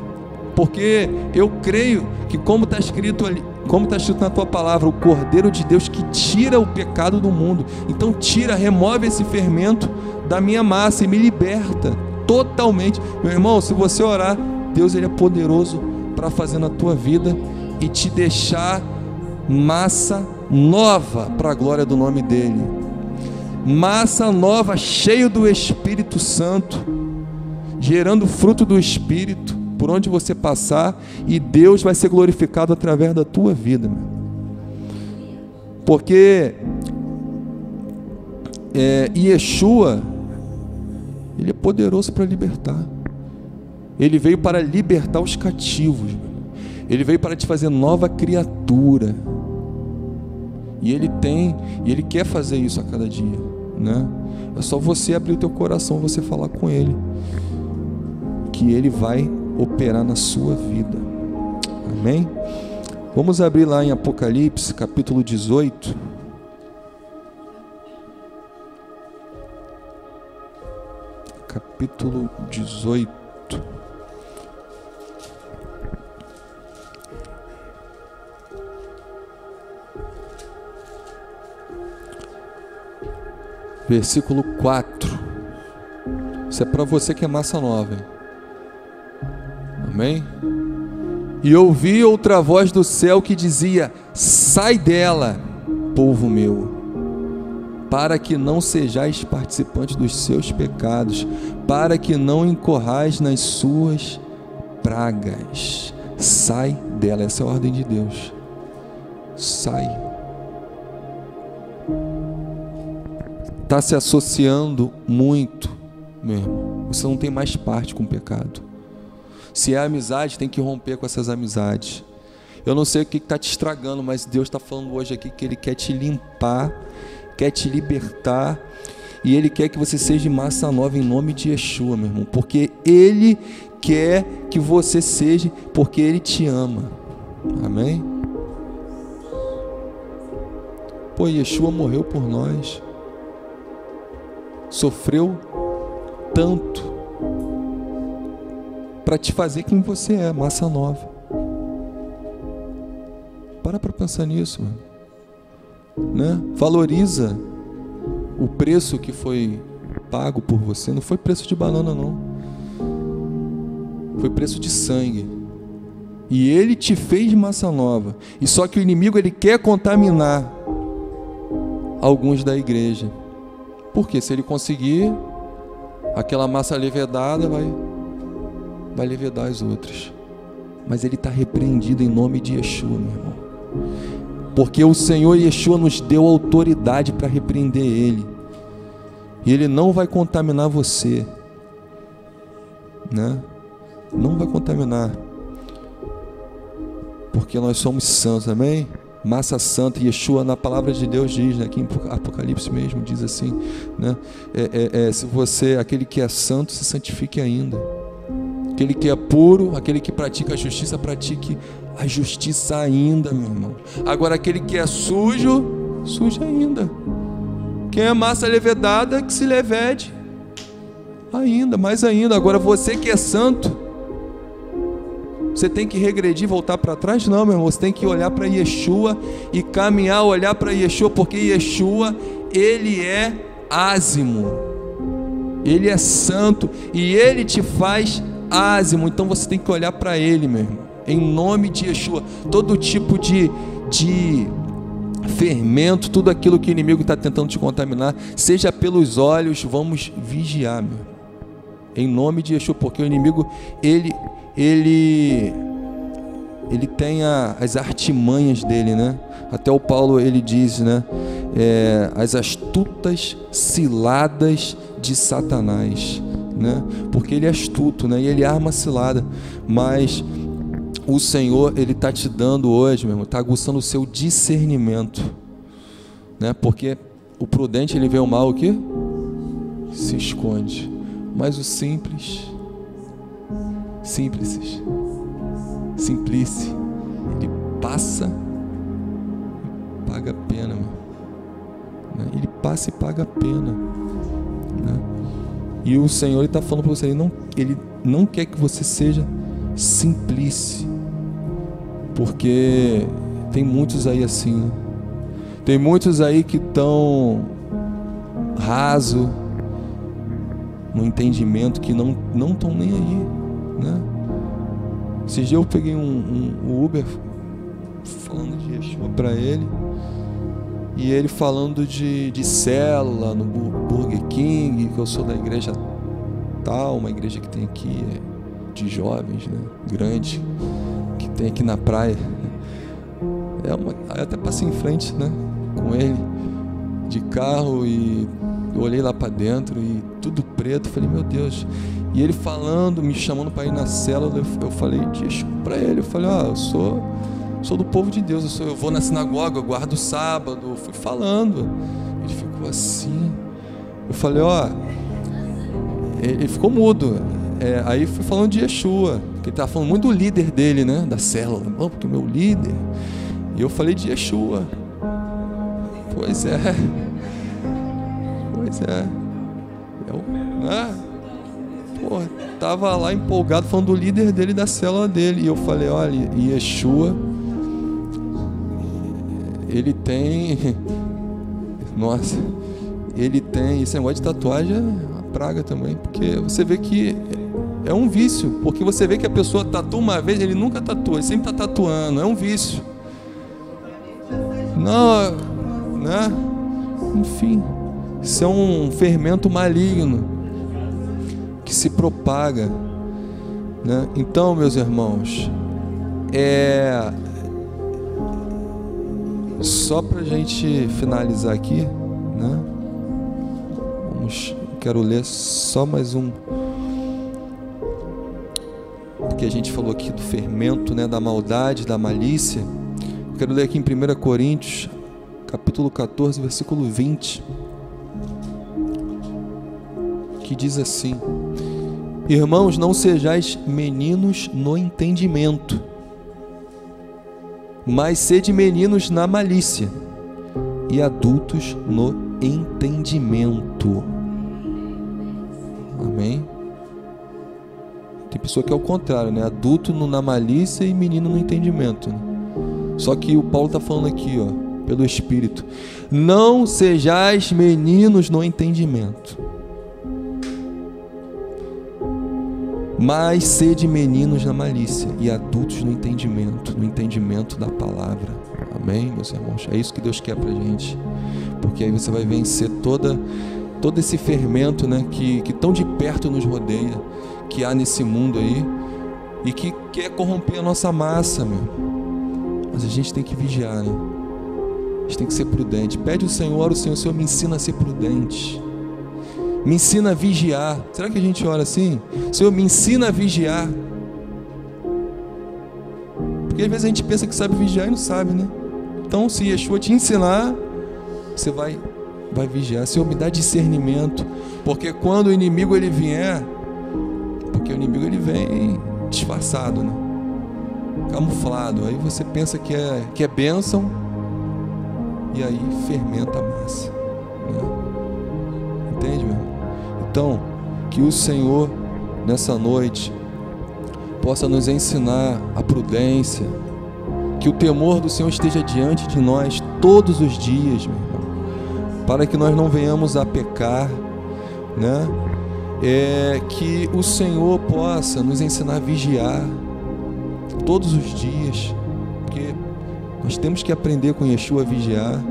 porque eu creio que como está escrito ali, como está escrito na tua palavra, o Cordeiro de Deus que tira o pecado do mundo. Então remove esse fermento da minha massa e me liberta totalmente. Meu irmão, se você orar, Deus ele é poderoso para fazer na tua vida e te deixar massa nova para a glória do nome dele. Massa nova, cheio do Espírito Santo, gerando fruto do Espírito por onde você passar, e Deus vai ser glorificado através da tua vida, meu. Porque Yeshua, ele é poderoso para libertar. Ele veio para libertar os cativos, meu. Ele veio para te fazer nova criatura, e ele quer fazer isso a cada dia, né? É só você abrir o teu coração, você falar com ele, que ele vai operar na sua vida. Amém? Vamos abrir lá em Apocalipse, capítulo 18. Capítulo 18. Versículo 4. Isso é para você que é massa nova, hein? Amém? E ouvi outra voz do céu que dizia: sai dela, povo meu, para que não sejais participantes dos seus pecados, para que não incorrais nas suas pragas. Sai dela, essa é a ordem de Deus. Sai. Está se associando muito, meu irmão. Você não tem mais parte com o pecado. Se é amizade, tem que romper com essas amizades. Eu não sei o que está te estragando, mas Deus está falando hoje aqui que Ele quer te limpar, quer te libertar, e Ele quer que você seja massa nova em nome de Yeshua, meu irmão, porque Ele quer que você seja, porque Ele te ama. Amém? Pô, Yeshua morreu por nós, sofreu tanto para te fazer quem você é, massa nova. Para pensar nisso, né? Valoriza o preço que foi pago por você. Não foi preço de banana, não. Foi preço de sangue. E Ele te fez massa nova. E só que o inimigo, ele quer contaminar alguns da igreja. Porque se ele conseguir, aquela massa levedada vai levedar as outras. Mas ele está repreendido em nome de Yeshua, meu irmão. Porque o Senhor Yeshua nos deu autoridade para repreender ele. E ele não vai contaminar você, né? Não vai contaminar. Porque nós somos santos, amém? Massa santa, Yeshua, na palavra de Deus diz, né? Aqui em Apocalipse mesmo diz assim, né? Se você, aquele que é santo, se santifique ainda. Aquele que é puro, aquele que pratica a justiça, pratique a justiça ainda, meu irmão. Agora, aquele que é sujo, sujo ainda. Quem é massa levedada, que se levede ainda, mais ainda. Agora, você que é santo, você tem que regredir, voltar para trás? Não, meu irmão, você tem que olhar para Yeshua e caminhar, olhar para Yeshua, porque Yeshua, Ele é ázimo, Ele é santo, e Ele te faz ázimo. Então você tem que olhar para Ele, meu irmão, em nome de Yeshua. Todo tipo de fermento, tudo aquilo que o inimigo está tentando te contaminar, seja pelos olhos, vamos vigiar, meu, em nome de Yeshua, porque o inimigo, ele tem as artimanhas dele, né? Até o Paulo, ele diz, né? As astutas ciladas de Satanás, né? Porque ele é astuto, né? E ele arma cilada, mas o Senhor, Ele está te dando hoje, meu irmão, está aguçando o seu discernimento, né? Porque o prudente, ele vê o mal, o quê? Se esconde, mas o simplice, ele passa e paga a pena, meu, né? Ele passa e paga a pena, né? E o Senhor está falando para você, Ele não quer que você seja simplice, porque tem muitos aí assim, né? Tem muitos aí que estão raso no entendimento, que não estão nem aí, né? Esses dias eu peguei um Uber falando de Yeshua para ele, e ele falando de célula no Burger King, que eu sou da igreja tal, uma igreja que tem aqui de jovens, né, grande, que tem aqui na praia. Aí até passei em frente, né, com ele de carro, e eu olhei lá para dentro e tudo preto. Falei, meu Deus. E ele falando, me chamando para ir na célula. Eu falei para ele, eu falei, eu sou do povo de Deus, eu vou na sinagoga, eu guardo o sábado. Eu fui falando. Ele ficou assim. Eu falei, ele ficou mudo. Aí fui falando de Yeshua, que ele estava falando muito do líder dele, né, da célula. Não, porque o meu líder. E eu falei de Yeshua. Pois é. Tava lá empolgado falando do líder dele, da célula dele. E eu falei, olha, Yeshua, ele tem, nossa, ele tem, esse negócio de tatuagem é uma praga também, porque você vê que é um vício, porque você vê que a pessoa tatua uma vez, ele nunca tatua, ele sempre está tatuando, é um vício. Não, né? Enfim, isso é um fermento maligno que se propaga, né? Então, meus irmãos, só para a gente finalizar aqui, né? Quero ler só mais um que a gente falou aqui do fermento, né, da maldade, da malícia. Eu quero ler aqui em 1 Coríntios, capítulo 14, versículo 20, que diz assim: irmãos, não sejais meninos no entendimento, mas sede meninos na malícia, e adultos no entendimento. Amém? Tem pessoa que é o contrário, né? Adulto na malícia e menino no entendimento, né? Só que o Paulo está falando aqui, ó, pelo Espírito: não sejais meninos no entendimento, mas sede meninos na malícia e adultos no entendimento da palavra. Amém, meus irmãos? É isso que Deus quer pra gente, porque aí você vai vencer todo esse fermento, né, que tão de perto nos rodeia, que há nesse mundo aí, e que quer corromper a nossa massa, meu. Mas a gente tem que vigiar, né? A gente tem que ser prudente. Pede ao Senhor, Senhor, me ensina a ser prudente, me ensina a vigiar. Será que a gente ora assim? Senhor, me ensina a vigiar. Porque às vezes a gente pensa que sabe vigiar e não sabe, né? Então, se Yeshua te ensinar, você vai vigiar. Senhor, me dá discernimento, porque quando o inimigo ele vier, porque o inimigo ele vem disfarçado, né? Camuflado. Aí você pensa que é bênção, e aí fermenta a massa, né? Entende, meu irmão? Então, que o Senhor nessa noite possa nos ensinar a prudência, que o temor do Senhor esteja diante de nós todos os dias, meu irmão, para que nós não venhamos a pecar, né? Que o Senhor possa nos ensinar a vigiar todos os dias, porque nós temos que aprender com Yeshua a vigiar,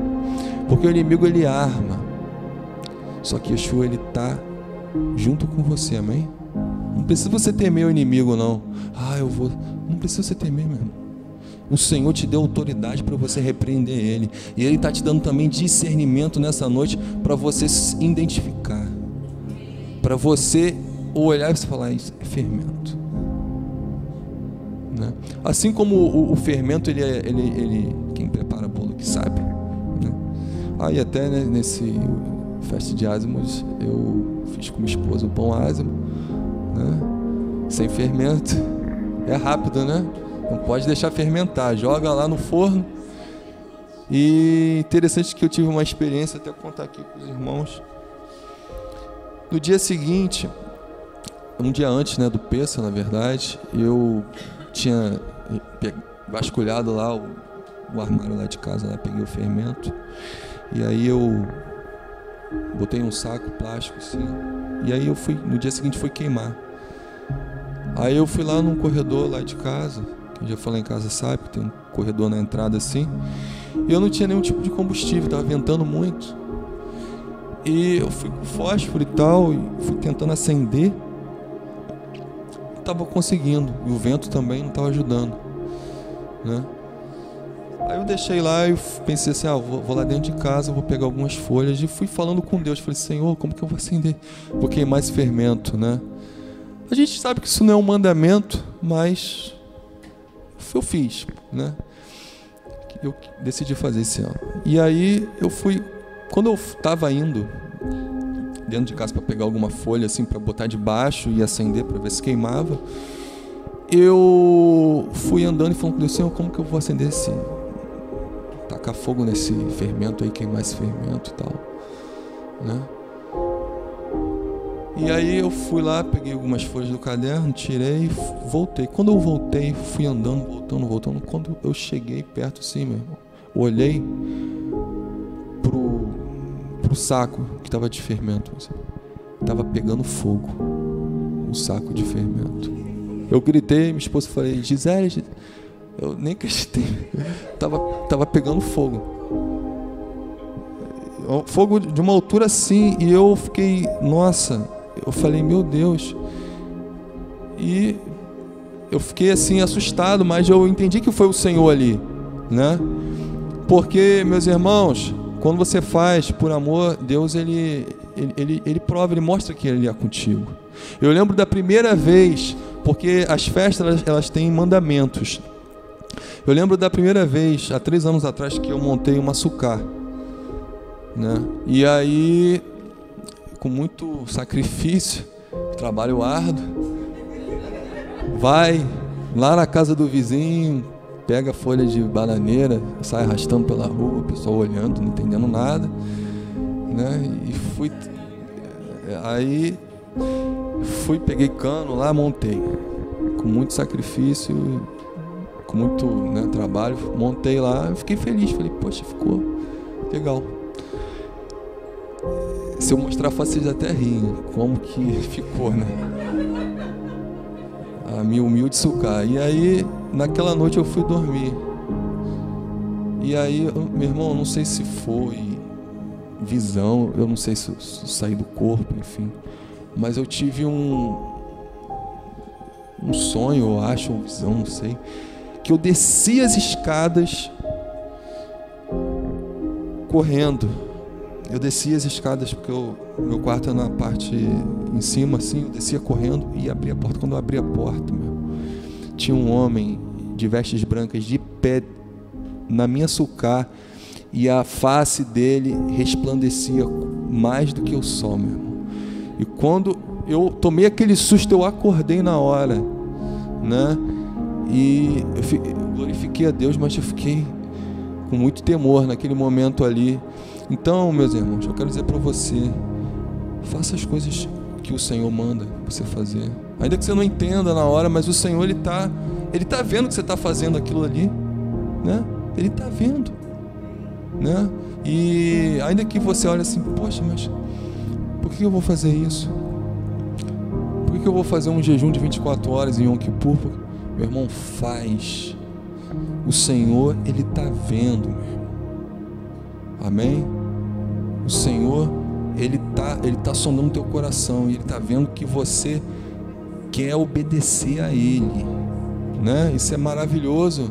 porque o inimigo ele arma, só que Yeshua ele está junto com você, amém? Não precisa você temer o inimigo, não. Não precisa você temer, meu irmão. O Senhor te deu autoridade para você repreender ele, e ele está te dando também discernimento nessa noite para você se identificar, para você olhar e você falar: isso é fermento, né? Assim como o fermento ele quem prepara bolo que sabe, né? E até, né, nesse festa de ázimos eu fiz com minha esposa o pão ázimo, né? Sem fermento, é rápido, né? Não pode deixar fermentar, joga lá no forno. E interessante que eu tive uma experiência, até contar aqui com os irmãos. No dia seguinte, um dia antes, né, do Pêssego, na verdade, eu tinha vasculhado lá o armário lá de casa, lá, peguei o fermento, e aí eu botei um saco plástico assim, e aí no dia seguinte fui queimar. Aí eu fui lá num corredor lá de casa, que eu já falei em casa, sabe, que tem um corredor na entrada assim, e eu não tinha nenhum tipo de combustível, estava ventando muito, e eu fui com fósforo e tal, e fui tentando acender, não estava conseguindo, e o vento também não estava ajudando, né? Aí eu deixei lá e pensei assim: vou lá dentro de casa, vou pegar algumas folhas, e fui falando com Deus, falei: Senhor, como que eu vou acender? Vou queimar esse fermento, né? A gente sabe que isso não é um mandamento, mas eu fiz, né? Eu decidi fazer esse ano. E aí eu fui, quando eu estava indo dentro de casa para pegar alguma folha assim para botar debaixo e acender para ver se queimava, eu fui andando e falando com Deus: Senhor, como que eu vou acender tacar fogo nesse fermento aí, queimar esse fermento e tal, né? E aí eu fui lá, peguei algumas folhas do caderno, tirei, voltei. Quando eu voltei, fui andando, voltando. Quando eu cheguei perto assim, meu irmão, olhei pro saco que estava de fermento, assim, estava pegando fogo, o saco de fermento. Eu gritei, minha esposa, falei: Gisele, eu nem acreditei, tava pegando fogo de uma altura assim, e eu fiquei, nossa, eu falei: meu Deus. E eu fiquei assim assustado, mas eu entendi que foi o Senhor ali, né? Porque, meus irmãos, quando você faz por amor, Deus ele prova, ele mostra que ele é contigo. Eu lembro da primeira vez, porque as festas elas têm mandamentos. Eu lembro da primeira vez, há 3 anos atrás, que eu montei uma sucá, né? E aí, com muito sacrifício, trabalho árduo, vai lá na casa do vizinho, pega folha de bananeira, sai arrastando pela rua, o pessoal olhando, não entendendo nada, né? E peguei cano lá, montei, com muito sacrifício, com muito, né, trabalho, montei lá, fiquei feliz, falei, poxa, ficou legal. Se eu mostrar, vocês até riem, como que ficou, né? A minha humilde sucá. E aí, naquela noite eu fui dormir. E aí, meu irmão, não sei se foi visão, eu não sei se eu saí do corpo, enfim. Mas eu tive um sonho, eu acho, uma visão, não sei. Que eu desci as escadas correndo. Eu descia as escadas porque meu quarto é na parte em cima, assim. Eu descia correndo e abria a porta. Quando eu abri a porta, tinha um homem de vestes brancas de pé na minha sucá, e a face dele resplandecia mais do que o sol, meu irmão. E quando eu tomei aquele susto, eu acordei na hora, né? E eu glorifiquei a Deus, mas eu fiquei com muito temor naquele momento ali. Então, meus irmãos, eu quero dizer para você, faça as coisas que o Senhor manda você fazer. Ainda que você não entenda na hora, mas o Senhor, Ele tá vendo que você está fazendo aquilo ali, né? Ele está vendo, né? E ainda que você olhe assim, poxa, mas por que eu vou fazer isso? Por que eu vou fazer um jejum de 24 horas em Yom Kippur? Meu irmão, faz. O Senhor, Ele está vendo, meu irmão. Amém? O Senhor, Ele tá sondando o teu coração, e Ele está vendo que você quer obedecer a Ele, né? Isso é maravilhoso.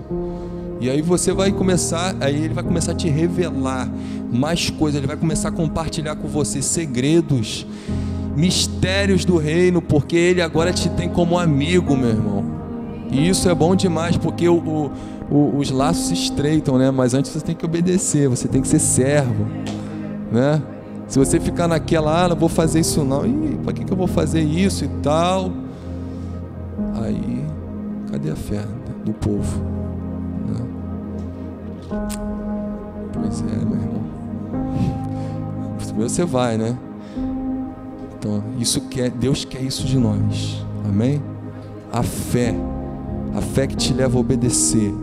E aí você vai começar, aí Ele vai começar a te revelar mais coisas, Ele vai começar a compartilhar com você segredos, mistérios do reino, porque Ele agora te tem como amigo, meu irmão. E isso é bom demais, porque os laços se estreitam, né? Mas antes você tem que obedecer, você tem que ser servo, né? Se você ficar naquela, não vou fazer isso não, para que eu vou fazer isso e tal? Aí, cadê a fé do povo? Pois é, meu irmão. Primeiro você vai, né? Então, Deus quer isso de nós. Amém? A fé que te leva a obedecer.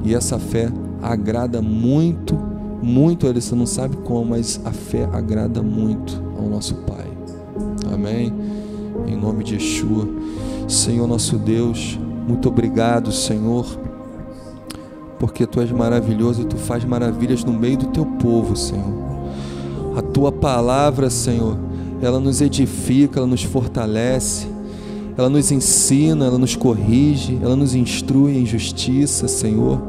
E essa fé agrada muito, muito. Você não sabe como, mas a fé agrada muito ao nosso Pai. Amém? Em nome de Yeshua. Senhor nosso Deus, muito obrigado, Senhor, porque Tu és maravilhoso e Tu faz maravilhas no meio do Teu povo, Senhor. A Tua palavra, Senhor, ela nos edifica, ela nos fortalece, ela nos ensina, ela nos corrige, ela nos instrui em justiça, Senhor.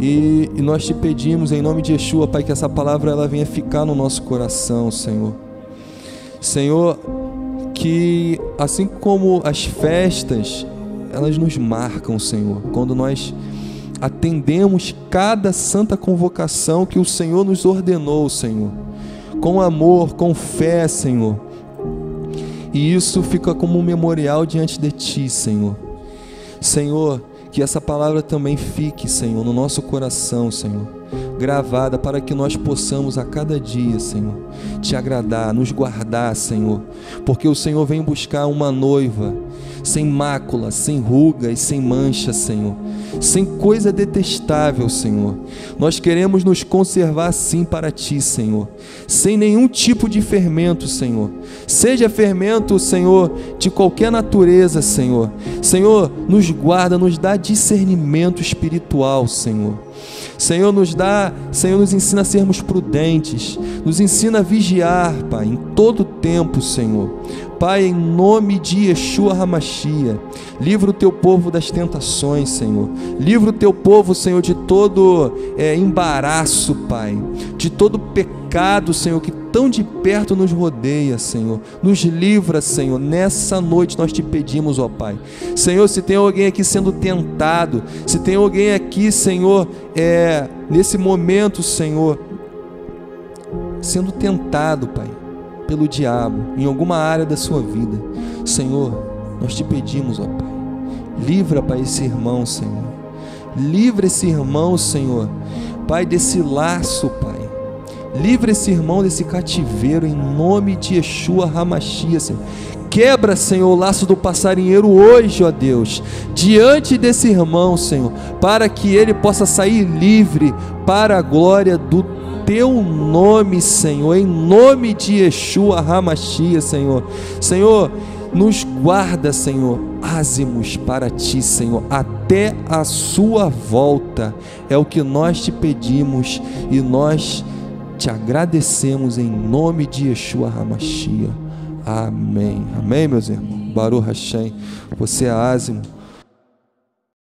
E nós Te pedimos em nome de Yeshua, Pai, que essa palavra ela venha ficar no nosso coração, Senhor. Senhor, que assim como as festas, elas nos marcam, Senhor, quando nós atendemos cada santa convocação que o Senhor nos ordenou, Senhor, com amor, com fé, Senhor. E isso fica como um memorial diante de Ti, Senhor. Senhor, que essa palavra também fique, Senhor, no nosso coração, Senhor, gravada, para que nós possamos a cada dia, Senhor, Te agradar, nos guardar, Senhor, porque o Senhor vem buscar uma noiva sem mácula, sem ruga e sem mancha, Senhor, sem coisa detestável, Senhor. Nós queremos nos conservar assim para Ti, Senhor, sem nenhum tipo de fermento, Senhor, seja fermento, Senhor, de qualquer natureza, Senhor. Senhor, nos guarda, nos dá discernimento espiritual, Senhor. Senhor, nos ensina a sermos prudentes, nos ensina a vigiar, Pai, em todo tempo, Senhor. Pai, em nome de Yeshua HaMashiach, livra o Teu povo das tentações, Senhor. Livra o Teu povo, Senhor, de todo embaraço, Pai, de todo pecado, Senhor, que tão de perto nos rodeia, Senhor. Nos livra, Senhor. Nessa noite nós te pedimos, ó Pai. Senhor, se tem alguém aqui sendo tentado, se tem alguém aqui, Senhor, nesse momento, Senhor, sendo tentado, Pai, pelo diabo, em alguma área da sua vida, Senhor, nós te pedimos, ó Pai, livra, Pai, esse irmão, Senhor. Livra esse irmão, Senhor, Pai, desse laço, Pai. Livra esse irmão desse cativeiro, em nome de Yeshua HaMashiach, Senhor. Quebra, Senhor, o laço do passarinheiro hoje, ó Deus, diante desse irmão, Senhor, para que ele possa sair livre para a glória do Teu nome, Senhor, em nome de Yeshua HaMashiach, Senhor. Senhor, nos guarda, Senhor, ázimos para Ti, Senhor, até a Sua volta. É o que nós te pedimos e nós te agradecemos em nome de Yeshua HaMashiach. Amém. Amém, meus irmãos. Baruch Hashem. Você é ázimo.